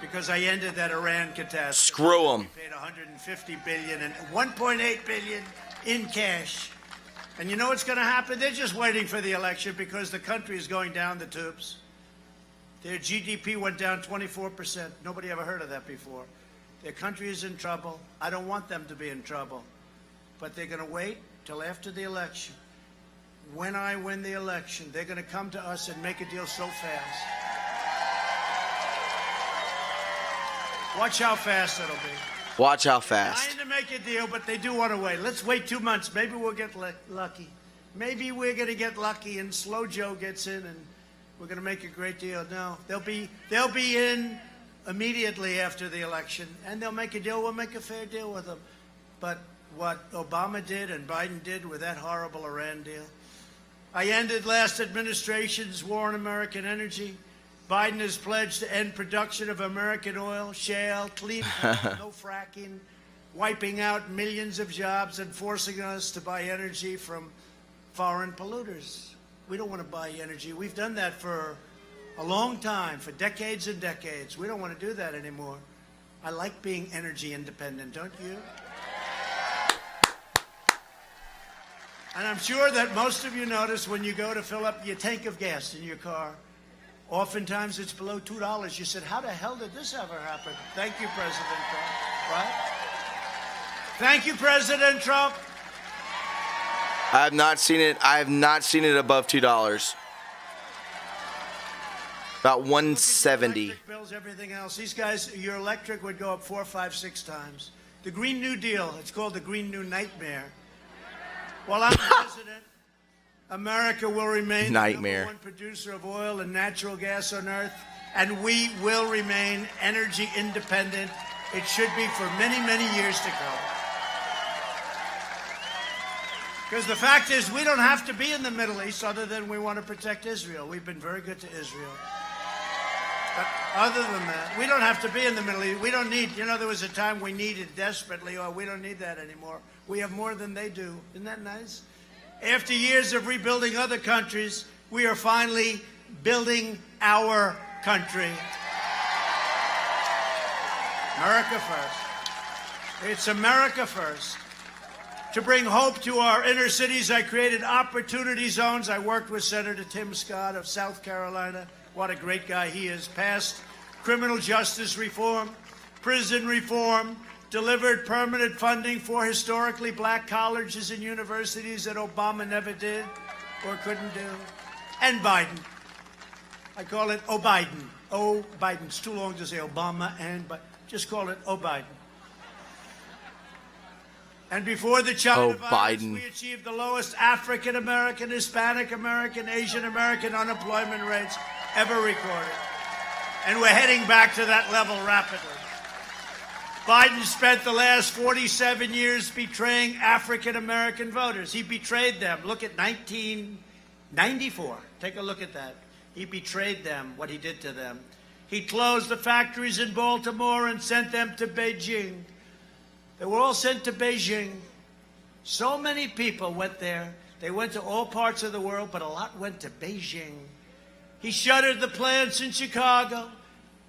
Because I ended that Iran catastrophe. Screw them. We paid $150 billion and $1.8 billion in cash. And you know what's going to happen? They're just waiting for the election because the country is going down the tubes. Their GDP went down 24%. Nobody ever heard of that before. Their country is in trouble. I don't want them to be in trouble. But they're going to wait till after the election. When I win the election, they're going to come to us and make a deal so fast. Watch how fast it'll be. Watch how fast. Trying to make a deal, but they do want to wait. Let's wait 2 months. Maybe we'll get lucky. Maybe we're going to get lucky and Slow Joe gets in and we're going to make a great deal. No, they'll be in immediately after the election and they'll make a deal. We'll make a fair deal with them. But what Obama did and Biden did with that horrible Iran deal. I ended last administration's war on American energy. Biden has pledged to end production of American oil, shale, clean coal, no fracking, wiping out millions of jobs and forcing us to buy energy from foreign polluters. We don't want to buy energy. We've done that for a long time, for decades and decades. We don't want to do that anymore. I like being energy independent, don't you? And I'm sure that most of you notice when you go to fill up your tank of gas in your car, oftentimes it's below $2. You said, how the hell did this ever happen? Thank you, President Trump. Right? Thank you, President Trump. I have not seen it. I have not seen it above $2. About 170. Electric bills, everything else. These guys, your electric would go up 4, 5, 6 times. The Green New Deal, it's called the Green New Nightmare. While I'm president, America will remain the number one producer of oil and natural gas on Earth, and we will remain energy independent. It should be for many, many years to come. Because the fact is, we don't have to be in the Middle East other than we want to protect Israel. We've been very good to Israel. But other than that, we don't have to be in the Middle East. We don't need, you know, there was a time we needed desperately, we don't need that anymore. We have more than they do. Isn't that nice? After years of rebuilding other countries, we are finally building our country. America first. It's America first. To bring hope to our inner cities, I created opportunity zones. I worked with Senator Tim Scott of South Carolina. What a great guy he is. Passed criminal justice reform, prison reform, delivered permanent funding for historically black colleges and universities that Obama never did or couldn't do. And Biden. I call it Biden. Biden. It's too long to say Obama but just call it Biden. And before the China virus, we achieved the lowest African American, Hispanic American, Asian American unemployment rates ever recorded. And we're heading back to that level rapidly. Biden spent the last 47 years betraying African American voters. He betrayed them. Look at 1994. Take a look at that. He betrayed them, what he did to them. He closed the factories in Baltimore and sent them to Beijing. They were all sent to Beijing. So many people went there. They went to all parts of the world, but a lot went to Beijing. He shuttered the plants in Chicago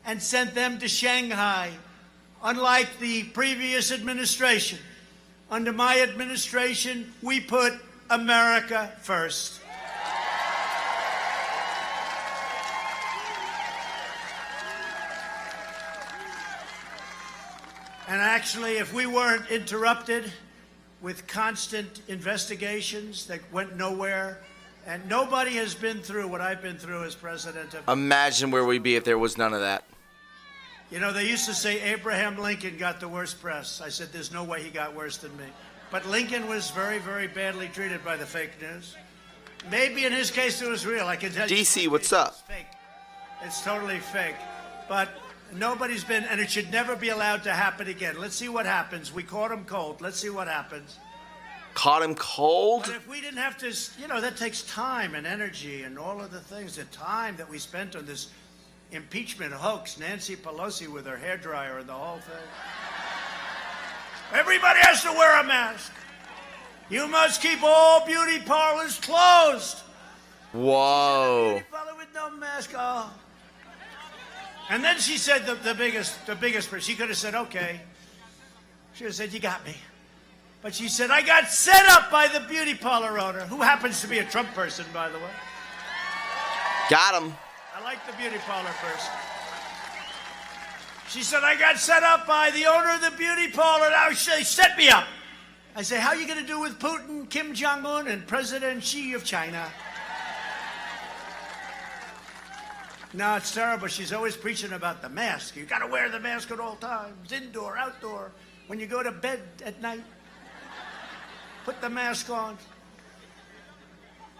and sent them to Shanghai. Unlike the previous administration, under my administration, we put America first. And actually, if we weren't interrupted with constant investigations that went nowhere, and nobody has been through what I've been through as president of... Imagine where we'd be if there was none of that. You know, they used to say Abraham Lincoln got the worst press. I said, there's no way he got worse than me. But Lincoln was very, very badly treated by the fake news. Maybe in his case it was real. I can tell you. DC, what's up? It's fake. It's totally fake. But nobody's been, and it should never be allowed to happen again. Let's see what happens. We caught him cold. Let's see what happens. Caught him cold? But if we didn't have to, you know, that takes time and energy and all of the things, the time that we spent on this impeachment hoax, Nancy Pelosi with her hairdryer and the whole thing. Everybody has to wear a mask. You must keep all beauty parlors closed. Whoa. Beauty parlor with no mask. Oh. And then she said the biggest, she could have said, okay. She would have said, you got me. But she said, I got set up by the beauty parlor owner, who happens to be a Trump person, by the way. Got him. I like the beauty parlor person. She said, I got set up by the owner of the beauty parlor. Now she set me up. I say, how are you going to do with Putin, Kim Jong-un, and President Xi of China? No, it's terrible. She's always preaching about the mask. You got to wear the mask at all times, indoor, outdoor. When you go to bed at night, put the mask on.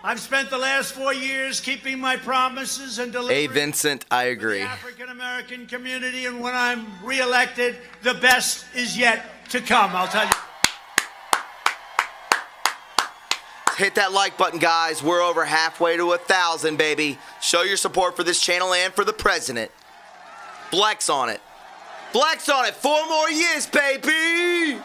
I've spent the last 4 years keeping my promises and delivering. Hey, Vincent, I agree. The African-American community, and when I'm reelected, the best is yet to come, I'll tell you. Hit that like button, guys. We're over halfway to 1,000, baby. Show your support for this channel and for the president. Flex on it. Flex on it. 4 more years, baby.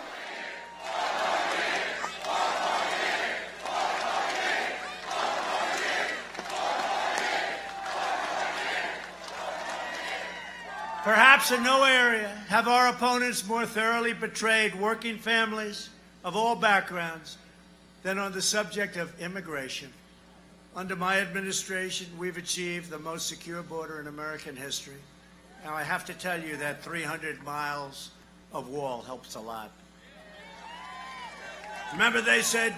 Perhaps in no area have our opponents more thoroughly betrayed working families of all backgrounds than on the subject of immigration. Under my administration, we've achieved the most secure border in American history. Now, I have to tell you that 300 miles of wall helps a lot. Remember, they said,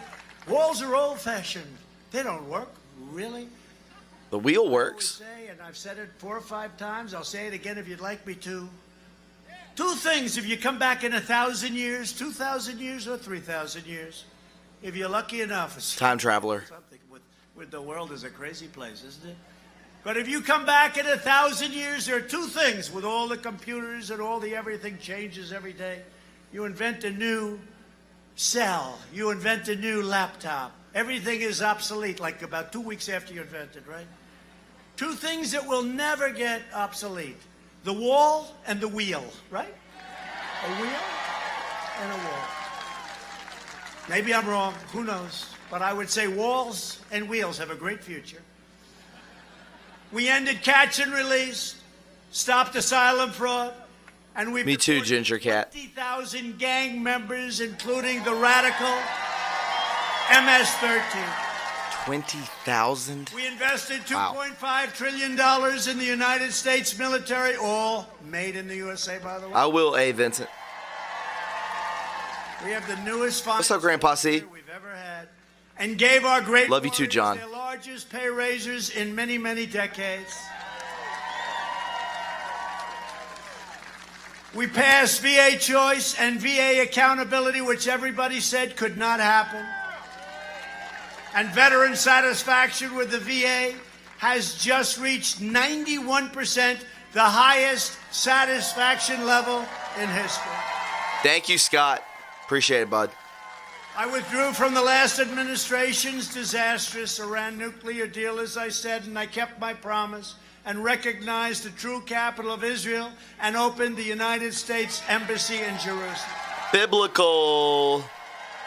walls are old-fashioned. They don't work. Really? The wheel works. Say, and I've said it 4 or 5 times, I'll say it again if you'd like me to. 2 things if you come back in 1,000 years, 2,000 years, or 3,000 years. If you're lucky enough. Time traveler. Something with the world is a crazy place, isn't it? But if you come back in 1,000 years, there are 2 things with all the computers and all the everything changes every day. You invent a new cell. You invent a new laptop. Everything is obsolete, like about 2 weeks after you invent it, right? 2 things that will never get obsolete. The wall and the wheel, right? A wheel and a wall. Maybe I'm wrong, who knows? But I would say walls and wheels have a great future. We ended catch and release, stopped asylum fraud, and we... Me too, Ginger Cat. 50,000 gang members, including the radical MS-13. 20,000? We invested $2.5 trillion in the United States military, all made in the USA, by the way. I will, Vincent. We have the newest What's up, Grandpa C? we've ever had, and gave our great Love you too, John. Their largest pay raises in many, many decades. We passed VA choice and VA accountability, which everybody said could not happen. And veteran satisfaction with the VA has just reached 91%, the highest satisfaction level in history. Thank you, Scott. Appreciate it, bud. I withdrew from the last administration's disastrous Iran nuclear deal, as I said, and I kept my promise. and recognized the true capital of Israel and opened the United States Embassy in Jerusalem. Biblical.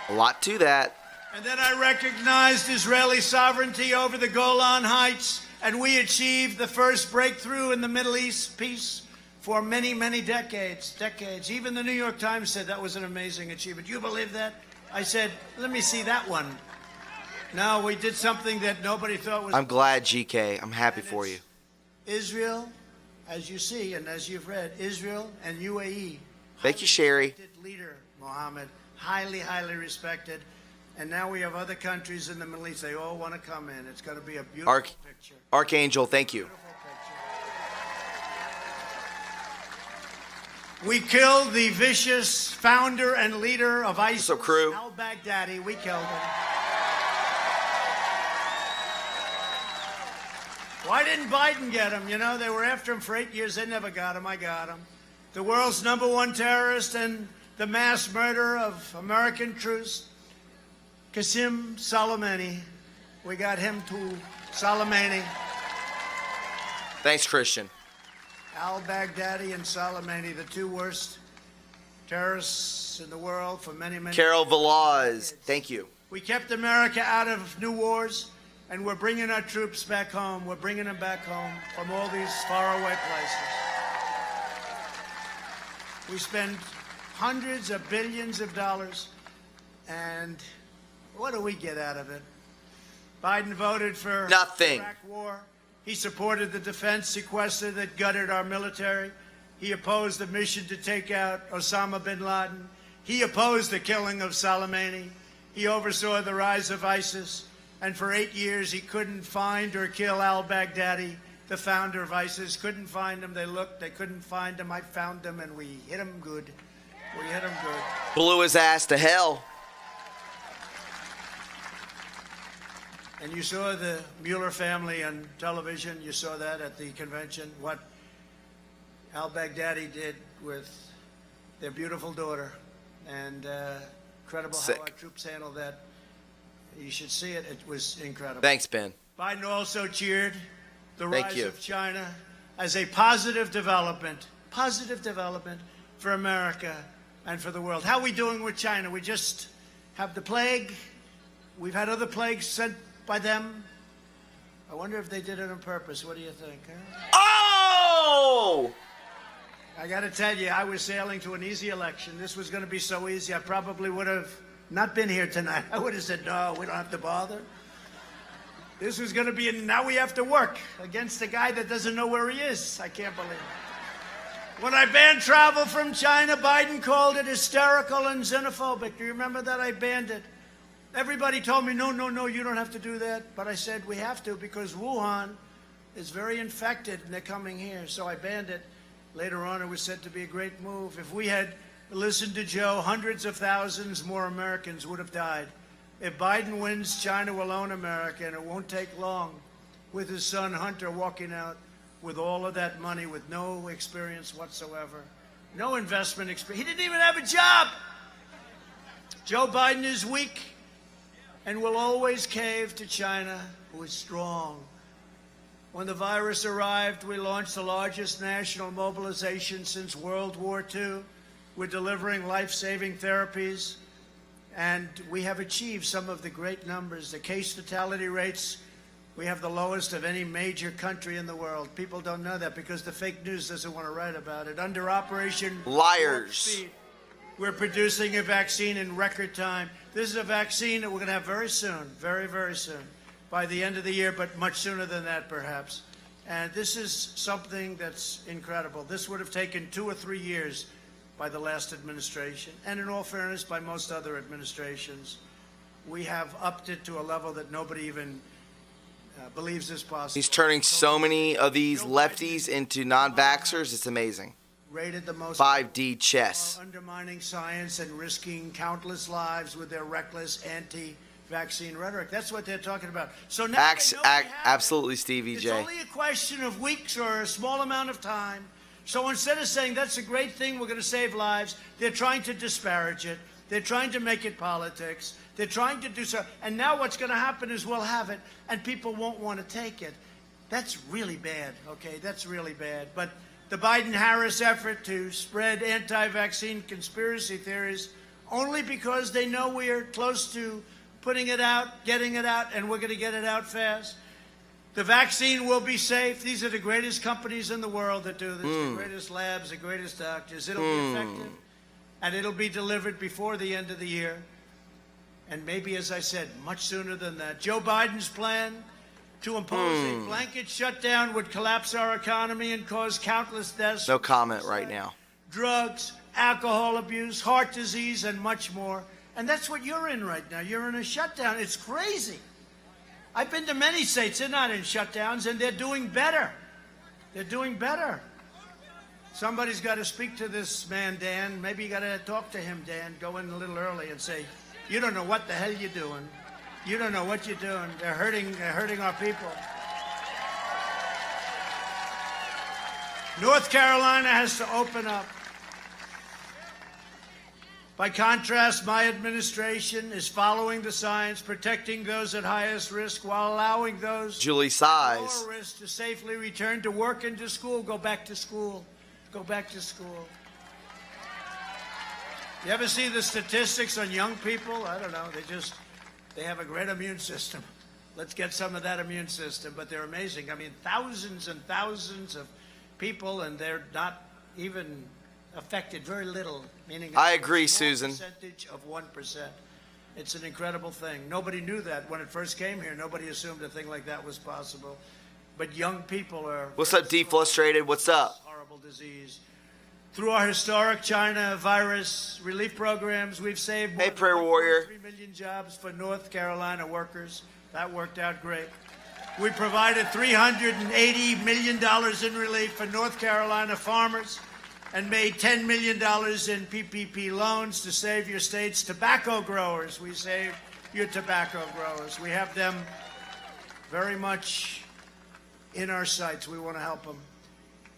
A lot to that. And then I recognized Israeli sovereignty over the Golan Heights, and we achieved the first breakthrough in the Middle East peace for many, many decades. Even the New York Times said that was an amazing achievement. You believe that? I said, let me see that one. No, we did something that nobody thought was... I'm glad, GK. I'm happy for you. Israel, as you see and as you've read, Israel and UAE. Thank you, Sherry. Leader, Mohammed, highly, highly respected. And now we have other countries in the Middle East. They all want to come in. It's going to be a beautiful picture. Archangel, thank you. We killed the vicious founder and leader of ISIS, What's up, crew? al-Baghdadi. We killed him. Why didn't Biden get him? You know, they were after him for 8 years. They never got him. I got him. The world's #1 terrorist and the mass murderer of American troops, Qasem Soleimani. We got him too. Soleimani. Thanks, Christian. Al-Baghdadi and Soleimani, the two worst terrorists in the world for many, many Carol decades. Velaz, thank you. We kept America out of new wars, and we're bringing our troops back home. We're bringing them back home from all these faraway places. We spend hundreds of billions of dollars, and what do we get out of it? Biden voted for nothing. The Iraq War. He supported the defense sequester that gutted our military. He opposed the mission to take out Osama bin Laden. He opposed the killing of Soleimani. He oversaw the rise of ISIS. And for 8 years, he couldn't find or kill al-Baghdadi, the founder of ISIS. Couldn't find him. They looked. They couldn't find him. I found him, and we hit him good. We hit him good. Blew his ass to hell. And you saw the Mueller family on television. You saw that at the convention, what al-Baghdadi did with their beautiful daughter. And incredible how our troops handled that. You should see it. It was incredible. Thanks, Ben. Biden also cheered the rise of China as a positive development for America and for the world. How are we doing with China? We just have the plague. We've had other plagues sent by them. I wonder if they did it on purpose. What do you think? Huh? Oh! I got to tell you, I was sailing to an easy election. This was going to be so easy, I probably would have not been here tonight. I would have said, no, we don't have to bother. This was going to be, now we have to work against a guy that doesn't know where he is. I can't believe it. When I banned travel from China, Biden called it hysterical and xenophobic. Do you remember that? I banned it. Everybody told me, no, you don't have to do that. But I said, we have to because Wuhan is very infected and they're coming here. So I banned it. Later on, it was said to be a great move. If we had listened to Joe, hundreds of thousands more Americans would have died. If Biden wins, China will own America, and it won't take long with his son Hunter walking out with all of that money with no experience whatsoever, no investment experience. He didn't even have a job. Joe Biden is weak and will always cave to China, who is strong. When the virus arrived, we launched the largest national mobilization since World War II. We're delivering life-saving therapies, and we have achieved some of the great numbers. The case fatality rates, we have the lowest of any major country in the world. People don't know that because the fake news doesn't want to write about it. Under Operation Liars. Speed, we're producing a vaccine in record time. This is a vaccine that we're going to have very soon, very, very soon, by the end of the year, but much sooner than that, perhaps. And this is something that's incredible. This would have taken 2 or 3 years by the last administration, and in all fairness, by most other administrations. We have upped it to a level that nobody even believes is possible. He's turning so many of these lefties into non-vaxxers. It's amazing. Rated the most 5D chess. Undermining science and risking countless lives with their reckless anti-vaccine rhetoric. That's what they're talking about. So now absolutely, Stevie J. It's only a question of weeks or a small amount of time. So instead of saying that's a great thing, we're going to save lives, they're trying to disparage it. They're trying to make it politics. They're trying to do so. And now what's going to happen is we'll have it, and people won't want to take it. That's really bad, okay? That's really bad. But the Biden-Harris effort to spread anti-vaccine conspiracy theories only because they know we are close to putting it out, getting it out, and we're going to get it out fast. The vaccine will be safe. These are the greatest companies in the world that do this, the greatest labs, the greatest doctors. It'll be effective, and it'll be delivered before the end of the year. And maybe, as I said, much sooner than that. Joe Biden's plan to impose a blanket shutdown would collapse our economy and cause countless deaths. No comment right now. Drugs, alcohol abuse, heart disease, and much more. And that's what you're in right now. You're in a shutdown. It's crazy. I've been to many states. They're not in shutdowns, and they're doing better. They're doing better. Somebody's got to speak to this man, Dan. Maybe you got to talk to him, Dan. Go in a little early and say, you don't know what the hell you're doing. You don't know what you're doing. They're hurting our people. North Carolina has to open up. By contrast, my administration is following the science, protecting those at highest risk while allowing those Julie at Size. lower risk to safely return to work and to school. Go back to school. Go back to school. You ever see the statistics on young people? I don't know. They have a great immune system. Let's get some of that immune system. But they're amazing. I mean, thousands and thousands of people, and they're not even affected, very little, meaning I agree, a small Susan. percentage of 1%. It's an incredible thing. Nobody knew that when it first came here. Nobody assumed a thing like that was possible. But young people are... What's up, Deflustrated? What's up? Horrible disease. Through our historic China virus relief programs, we've saved more Hey, Prayer Warrior. 3 million jobs for North Carolina workers. That worked out great. We provided $380 million in relief for North Carolina farmers and made $10 million in PPP loans to save your state's tobacco growers. We saved your tobacco growers. We have them very much in our sights. We want to help them.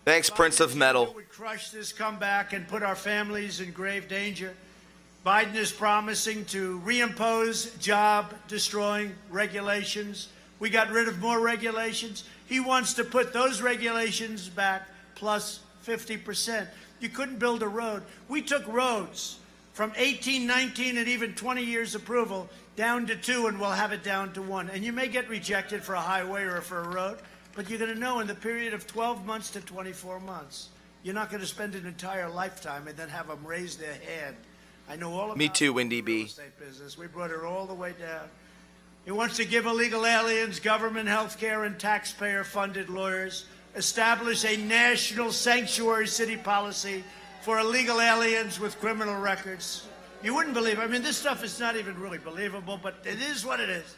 Thanks, Prince of Metal. Biden would crush this comeback and put our families in grave danger. Biden is promising to reimpose job-destroying regulations. We got rid of more regulations. He wants to put those regulations back plus 50%. You couldn't build a road. We took roads from 18, 19, and even 20 years approval down to 2, and we'll have it down to 1. And you may get rejected for a highway or for a road, but you're going to know in the period of 12 months to 24 months. You're not going to spend an entire lifetime and then have them raise their hand. I know all about Me too, Windy the B. real estate business. We brought it all the way down. He wants to give illegal aliens government health care and taxpayer-funded lawyers, establish a national sanctuary city policy for illegal aliens with criminal records. You wouldn't believe it. I mean, this stuff is not even really believable, but it is what it is.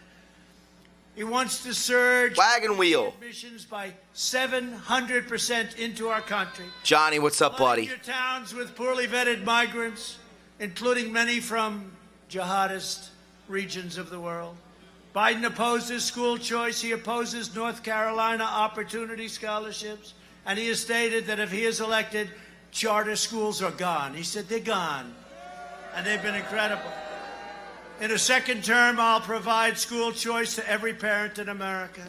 He wants to surge Wagon Wheel. admissions by 700% into our country. Johnny, what's up, Flooding buddy? your towns with poorly vetted migrants, including many from jihadist regions of the world. Biden opposes school choice. He opposes North Carolina opportunity scholarships. And he has stated that if he is elected, charter schools are gone. He said they're gone. And they've been incredible. In a second term, I'll provide school choice to every parent in America.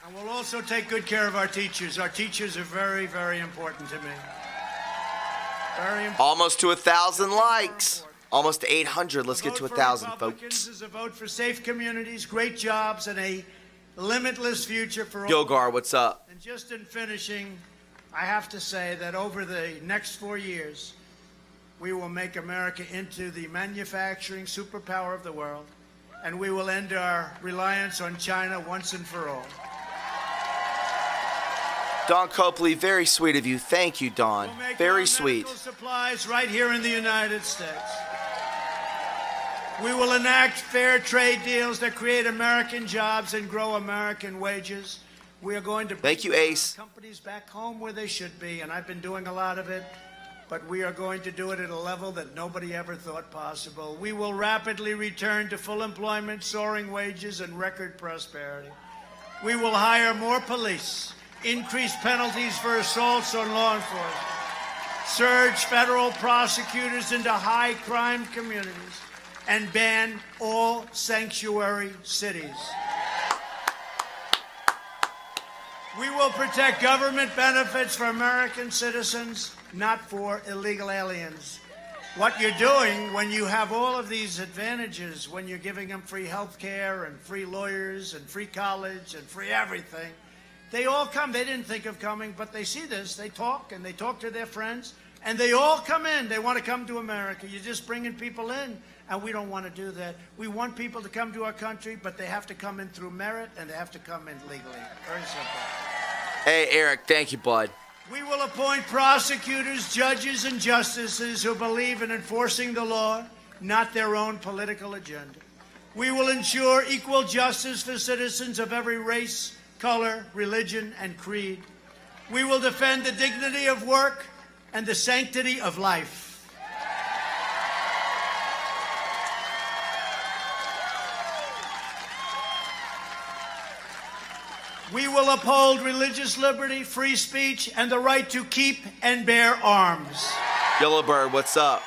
And we'll also take good care of our teachers. Our teachers are very, very important to me. Very important. Almost to 1,000 likes. Almost to 800. Let's get to 1,000, folks. Is a vote for safe communities, great jobs, and a limitless future for all. Gilgar, what's up? And just in finishing, I have to say that over the next 4 years, we will make America into the manufacturing superpower of the world, and we will end our reliance on China once and for all. Don Copley, very sweet of you. Thank you, Don. We'll make Very our sweet. medical supplies right here in the United States. We will enact fair trade deals that create American jobs and grow American wages. We are going to Thank you, bring Ace. companies back home where they should be, and I've been doing a lot of it, but we are going to do it at a level that nobody ever thought possible. We will rapidly return to full employment, soaring wages, and record prosperity. We will hire more police, increase penalties for assaults on law enforcement, surge federal prosecutors into high-crime communities, and ban all sanctuary cities. We will protect government benefits for American citizens, not for illegal aliens. What you're doing when you have all of these advantages, when you're giving them free health care and free lawyers and free college and free everything, they all come. They didn't think of coming, but they see this. They talk, and they talk to their friends, and they all come in. They want to come to America. You're just bringing people in, and we don't want to do that. We want people to come to our country, but they have to come in through merit, and they have to come in legally. Very simple. Hey, Eric, thank you, bud. We will appoint prosecutors, judges, and justices who believe in enforcing the law, not their own political agenda. We will ensure equal justice for citizens of every race, color, religion, and creed. We will defend the dignity of work and the sanctity of life. We will uphold religious liberty, free speech, and the right to keep and bear arms. Yellowbird, what's up?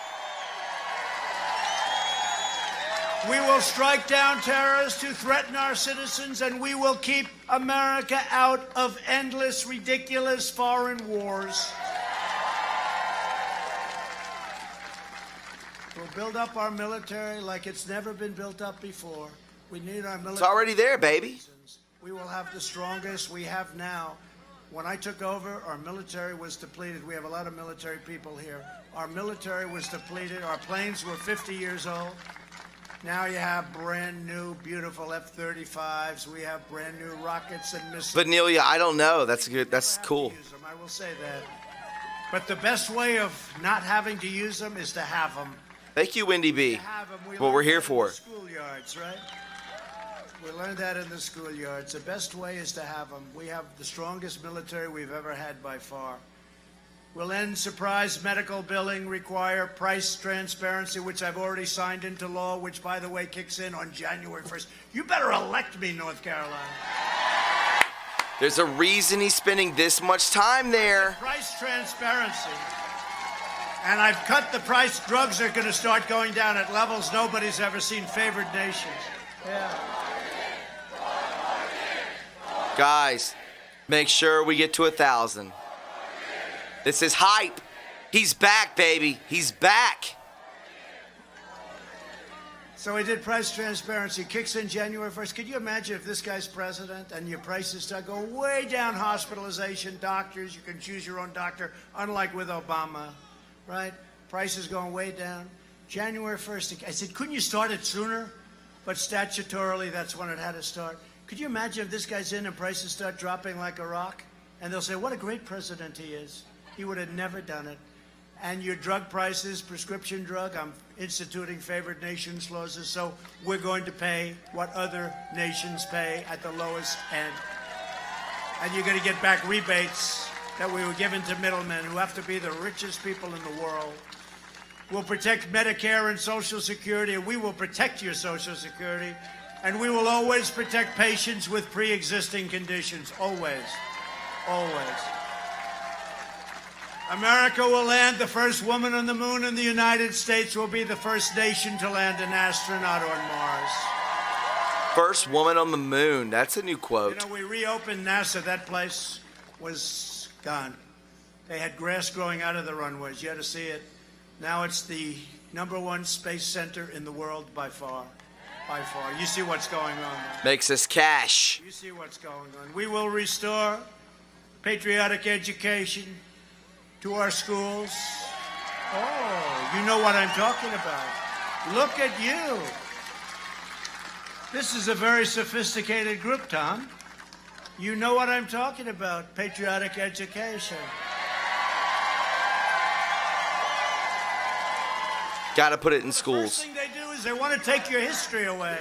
We will strike down terrorists who threaten our citizens, and we will keep America out of endless, ridiculous foreign wars. We'll build up our military like it's never been built up before. We need our military. It's already there, baby. We will have the strongest we have now. When I took over, our military was depleted. We have a lot of military people here. Our military was depleted. Our planes were 50 years old. Now you have brand new, beautiful F-35s. We have brand new rockets and missiles. Vanilla, I don't know. That's good. That's cool. I will say that. But the best way of not having to use them is to have them. Thank you, Wendy B. What we're here for. Schoolyards, right? We learned that in the schoolyards. The best way is to have them. We have the strongest military we've ever had by far. We'll end surprise medical billing, require price transparency, which I've already signed into law, which, by the way, kicks in on January 1st. You better elect me, North Carolina. There's a reason he's spending this much time there. Price transparency. And I've cut the price. Drugs are going to start going down at levels nobody's ever seen. Favored nations. Yeah. Guys, make sure we get to 1,000. This is hype. He's back, baby. He's back. So we did price transparency. Kicks in January 1st. Could you imagine if this guy's president and your prices start going way down? Hospitalization, doctors, you can choose your own doctor, unlike with Obama, right? Prices going way down. January 1st. I said, couldn't you start it sooner? But statutorily, that's when it had to start. Could you imagine if this guy's in and prices start dropping like a rock? And they'll say, what a great president he is. He would have never done it. And your drug prices, prescription drug, I'm instituting favored nations clauses, so we're going to pay what other nations pay at the lowest end. And you're going to get back rebates that we were given to middlemen who have to be the richest people in the world. We'll protect Medicare and Social Security, and we will protect your Social Security. And we will always protect patients with pre-existing conditions. Always. Always. America will land the first woman on the moon, and the United States will be the first nation to land an astronaut on Mars. First woman on the moon. That's a new quote. You know, we reopened NASA. That place was gone. They had grass growing out of the runways. You had to see it. Now it's the #1 space center in the world by far. By far. You see what's going on there. Makes us cash. You see what's going on. We will restore patriotic education to our schools. Oh, you know what I'm talking about. Look at you. This is a very sophisticated group, Tom. You know what I'm talking about. Patriotic education. Got to put it in schools. The first thing they do is they want to take your history away.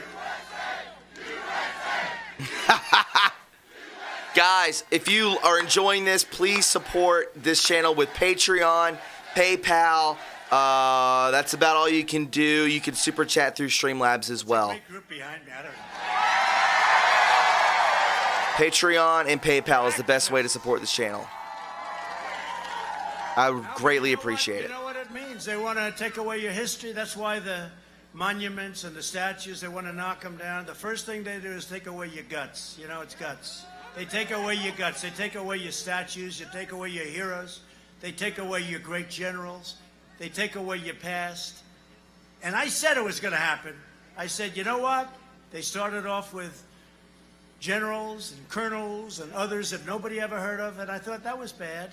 Guys, if you are enjoying this, please support this channel with Patreon, PayPal. That's about all you can do. You can super chat through Streamlabs as well. Great group behind me. I don't know. Patreon and PayPal is the best way to support this channel. I would greatly appreciate it. You know what it means? They want to take away your history. That's why the monuments and the statues. They want to knock them down. The first thing they do is take away your guts. You know, it's guts. They take away your guts. They take away your statues. They take away your heroes. They take away your great generals. They take away your past. And I said it was going to happen. I said, you know what? They started off with generals and colonels and others that nobody ever heard of, and I thought that was bad.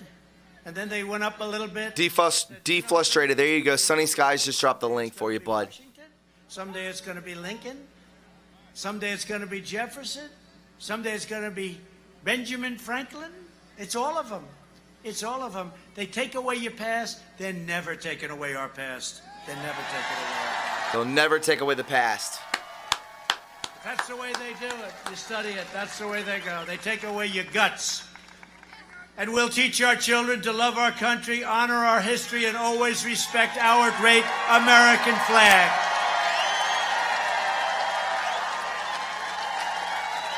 And then they went up a little bit. Deflustrated. There you go. Sunny Skies just dropped the link for you, bud. Someday it's going to be Lincoln. Someday it's going to be Jefferson. Someday it's going to be Benjamin Franklin. It's all of them. It's all of them. They take away your past. They're never taking away our past. They're never taking away our past. They'll never take away the past. That's the way they do it. You study it. That's the way they go. They take away your guts. And we'll teach our children to love our country, honor our history, and always respect our great American flag.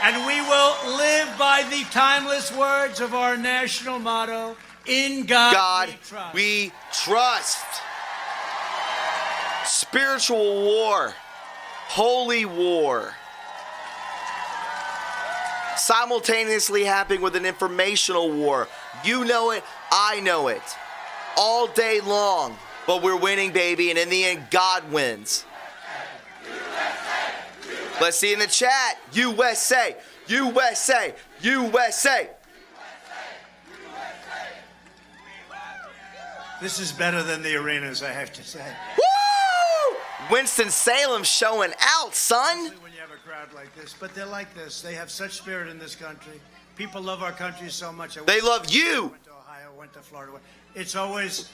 And we will live by the timeless words of our national motto, in God, we trust. Spiritual war, holy war, simultaneously happening with an informational war. You know it, I know it. All day long, but we're winning, baby, and in the end, God wins. Let's see in the chat. USA, USA, USA. This is better than the arenas, I have to say. Woo! Winston-Salem showing out, son. When you have a crowd like this, but they're like this. They have such spirit in this country. People love our country so much. They love you. Went to Ohio, went to Florida. It's always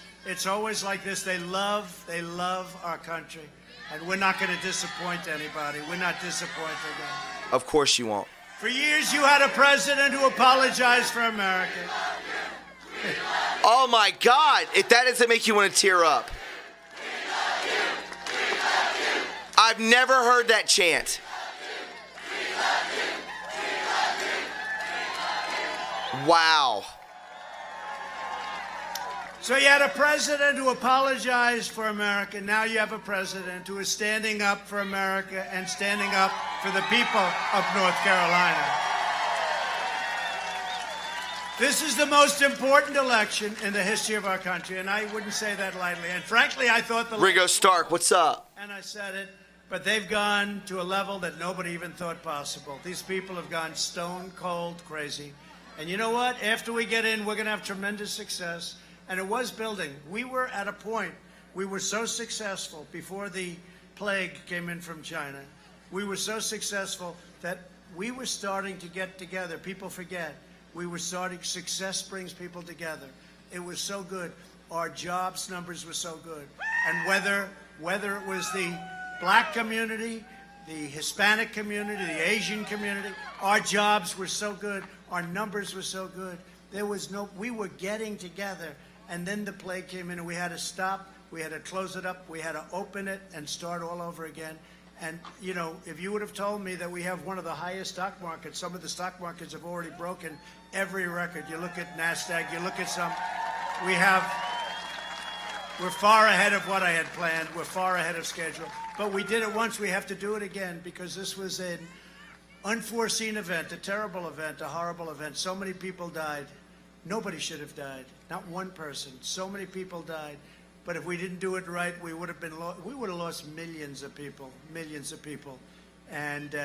like this. They love our country. And we're not going to disappoint anybody. We're not disappointed them. Of course you won't. For years, you had a president who apologized for America. Oh, my God. If that doesn't make you want to tear up. I've never heard that chant. Wow. So you had a president who apologized for America. Now you have a president who is standing up for America and standing up for the people of North Carolina. This is the most important election in the history of our country, and I wouldn't say that lightly. And frankly, I thought the... Ringo Stark, what's up? And I said it, but they've gone to a level that nobody even thought possible. These people have gone stone cold crazy. And you know what? After we get in, we're going to have tremendous success. And it was building. We were at a point, we were so successful before the plague came in from China. We were so successful that we were starting to get together. People forget. We were starting, success brings people together. It was so good. Our jobs numbers were so good. And whether it was the black community, the Hispanic community, the Asian community, our jobs were so good. Our numbers were so good. We were getting together. And then the plague came in and we had to stop. We had to close it up. We had to open it and start all over again. And, you know, if you would have told me that we have one of the highest stock markets, some of the stock markets have already broken every record. You look at NASDAQ, you look at some, we're far ahead of what I had planned. We're far ahead of schedule. But we did it once. We have to do it again because this was an unforeseen event, a terrible event, a horrible event. So many people died. Nobody should have died. Not one person. So many people died. But if we didn't do it right, we would have lost millions of people, and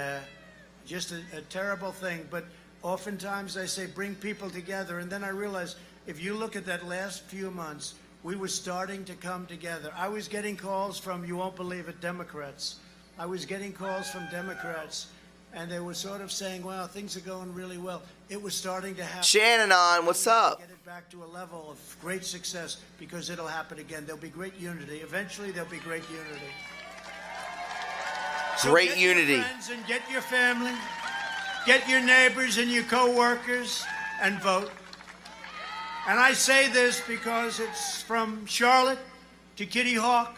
just a terrible thing. But oftentimes I say bring people together, and then I realized if you look at that last few months, we were starting to come together. I was getting calls from, you won't believe it, Democrats. I was getting calls from Democrats. And they were sort of saying, wow, things are going really well. It was starting to happen. Shannon, what's up? Get it back to a level of great success because it'll happen again. There'll be great unity. Eventually, there'll be great unity. So great get unity. Your friends and get your family, get your neighbors and your co-workers, and vote. And I say this because it's from Charlotte to Kitty Hawk,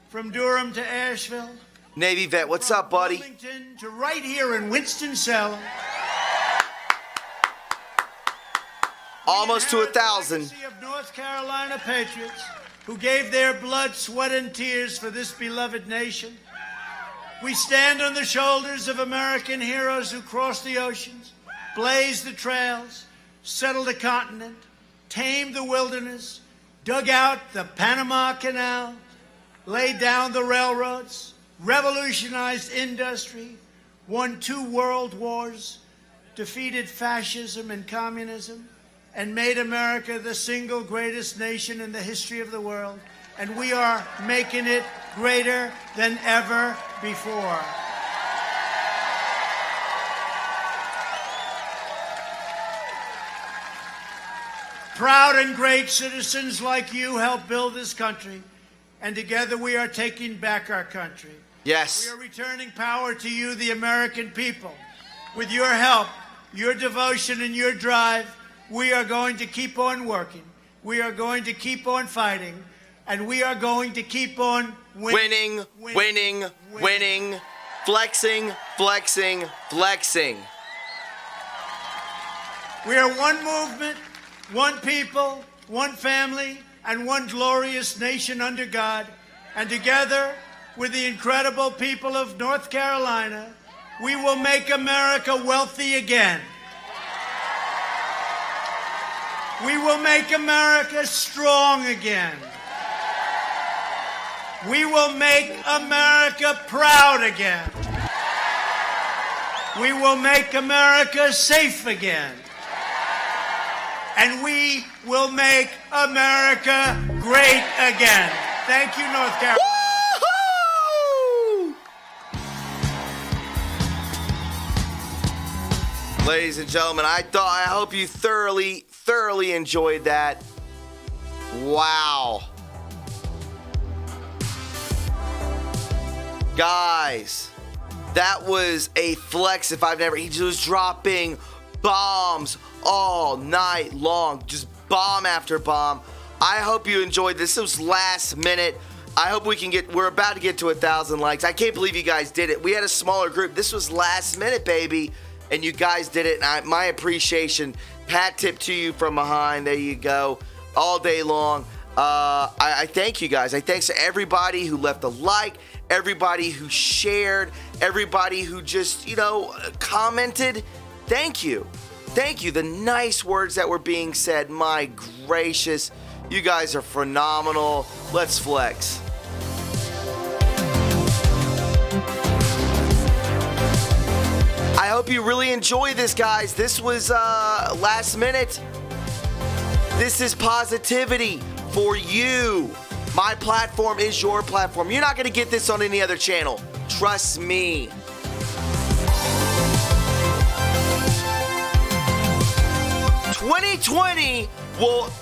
from Durham to Asheville. Navy vet, what's up, buddy? Wilmington to right here in Winston-Salem. Almost to 1,000. The legacy of North Carolina patriots who gave their blood, sweat, and tears for this beloved nation. We stand on the shoulders of American heroes who crossed the oceans, blazed the trails, settled the continent, tamed the wilderness, dug out the Panama Canal, laid down the railroads, revolutionized industry, won 2 world wars, defeated fascism and communism, and made America the single greatest nation in the history of the world. And we are making it greater than ever before. Proud and great citizens like you helped build this country, and together we are taking back our country. Yes. We are returning power to you, the American people. With your help, your devotion, and your drive, we are going to keep on working. We are going to keep on fighting. And we are going to keep on winning. Winning. Flexing. We are one movement, one people, one family, and one glorious nation under God. And together with the incredible people of North Carolina, we will make America wealthy again. We will make America strong again. We will make America proud again. We will make America safe again. And we will make America great again. Thank you, North Carolina. Woo-hoo! Ladies and gentlemen, I hope you thoroughly enjoyed that. Wow. Guys, that was a flex if I've never. He was dropping bombs all night long, just bomb after bomb. I hope you enjoyed this. It was last minute. I hope we're about to get to 1,000 likes. I can't believe you guys did it. We had a smaller group. This was last minute, baby, and you guys did it. And my appreciation, hat tip to you from behind. There you go, all day long. I thank you guys. I thanks to everybody who left a like, everybody who shared, everybody who just, commented. Thank you. The nice words that were being said. My gracious, you guys are phenomenal. Let's flex. I hope you really enjoy this, guys. This was last minute. This is positivity for you. My platform is your platform. You're not going to get this on any other channel. Trust me. "2020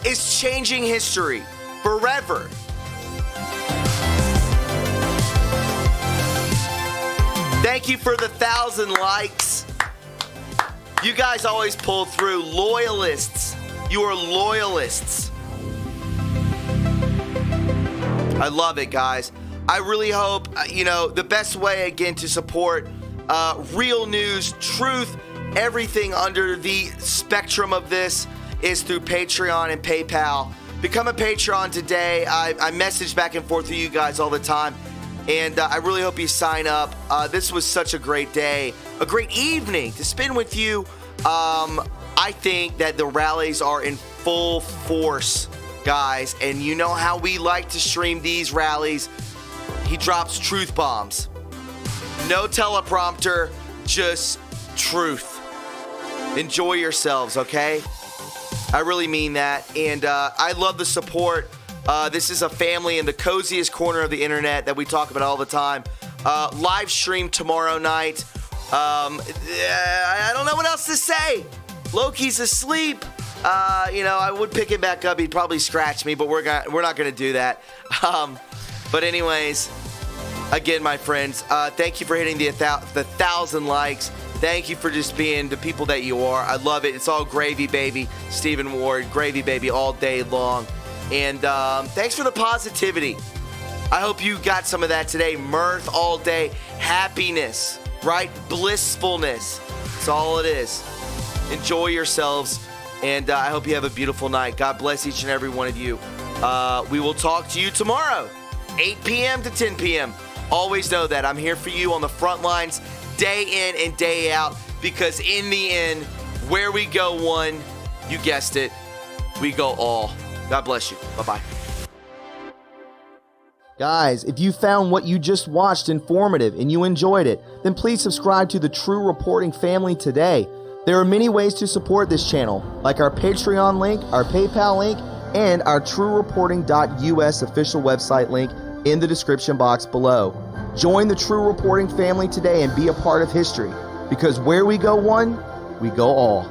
is changing history forever." Thank you for the 1,000 likes. You guys always pull through. Loyalists. You are loyalists. I love it, guys. I really hope, the best way, again, to support real news, truth, everything under the spectrum of this is through Patreon and PayPal. Become a Patreon today. I message back and forth with you guys all the time, and I really hope you sign up. This was such a great day, a great evening to spend with you. I think that the rallies are in full force, guys, and you know how we like to stream these rallies. He drops truth bombs. No teleprompter, just truth. Enjoy yourselves, okay? I really mean that, and I love the support. This is a family in the coziest corner of the internet that we talk about all the time. Live stream tomorrow night. I don't know what else to say. Loki's asleep. I would pick him back up. He'd probably scratch me, but we're not gonna do that. But anyways, again, my friends, thank you for hitting the 1,000 likes. Thank you for just being the people that you are. I love it. It's all gravy, baby. Stephen Ward, gravy, baby, all day long. And thanks for the positivity. I hope you got some of that today. Mirth all day. Happiness, right? Blissfulness. That's all it is. Enjoy yourselves. And I hope you have a beautiful night. God bless each and every one of you. We will talk to you tomorrow, 8 p.m. to 10 p.m. Always know that I'm here for you on the front lines, day in and day out, because in the end, where we go one, you guessed it, we go all. God bless you. Bye-bye. Guys, if you found what you just watched informative and you enjoyed it, then please subscribe to the True Reporting family today. There are many ways to support this channel, like our Patreon link, our PayPal link, and our TRUreporting.us official website link in the description box below. Join the True Reporting family today and be a part of history, because where we go one, we go all.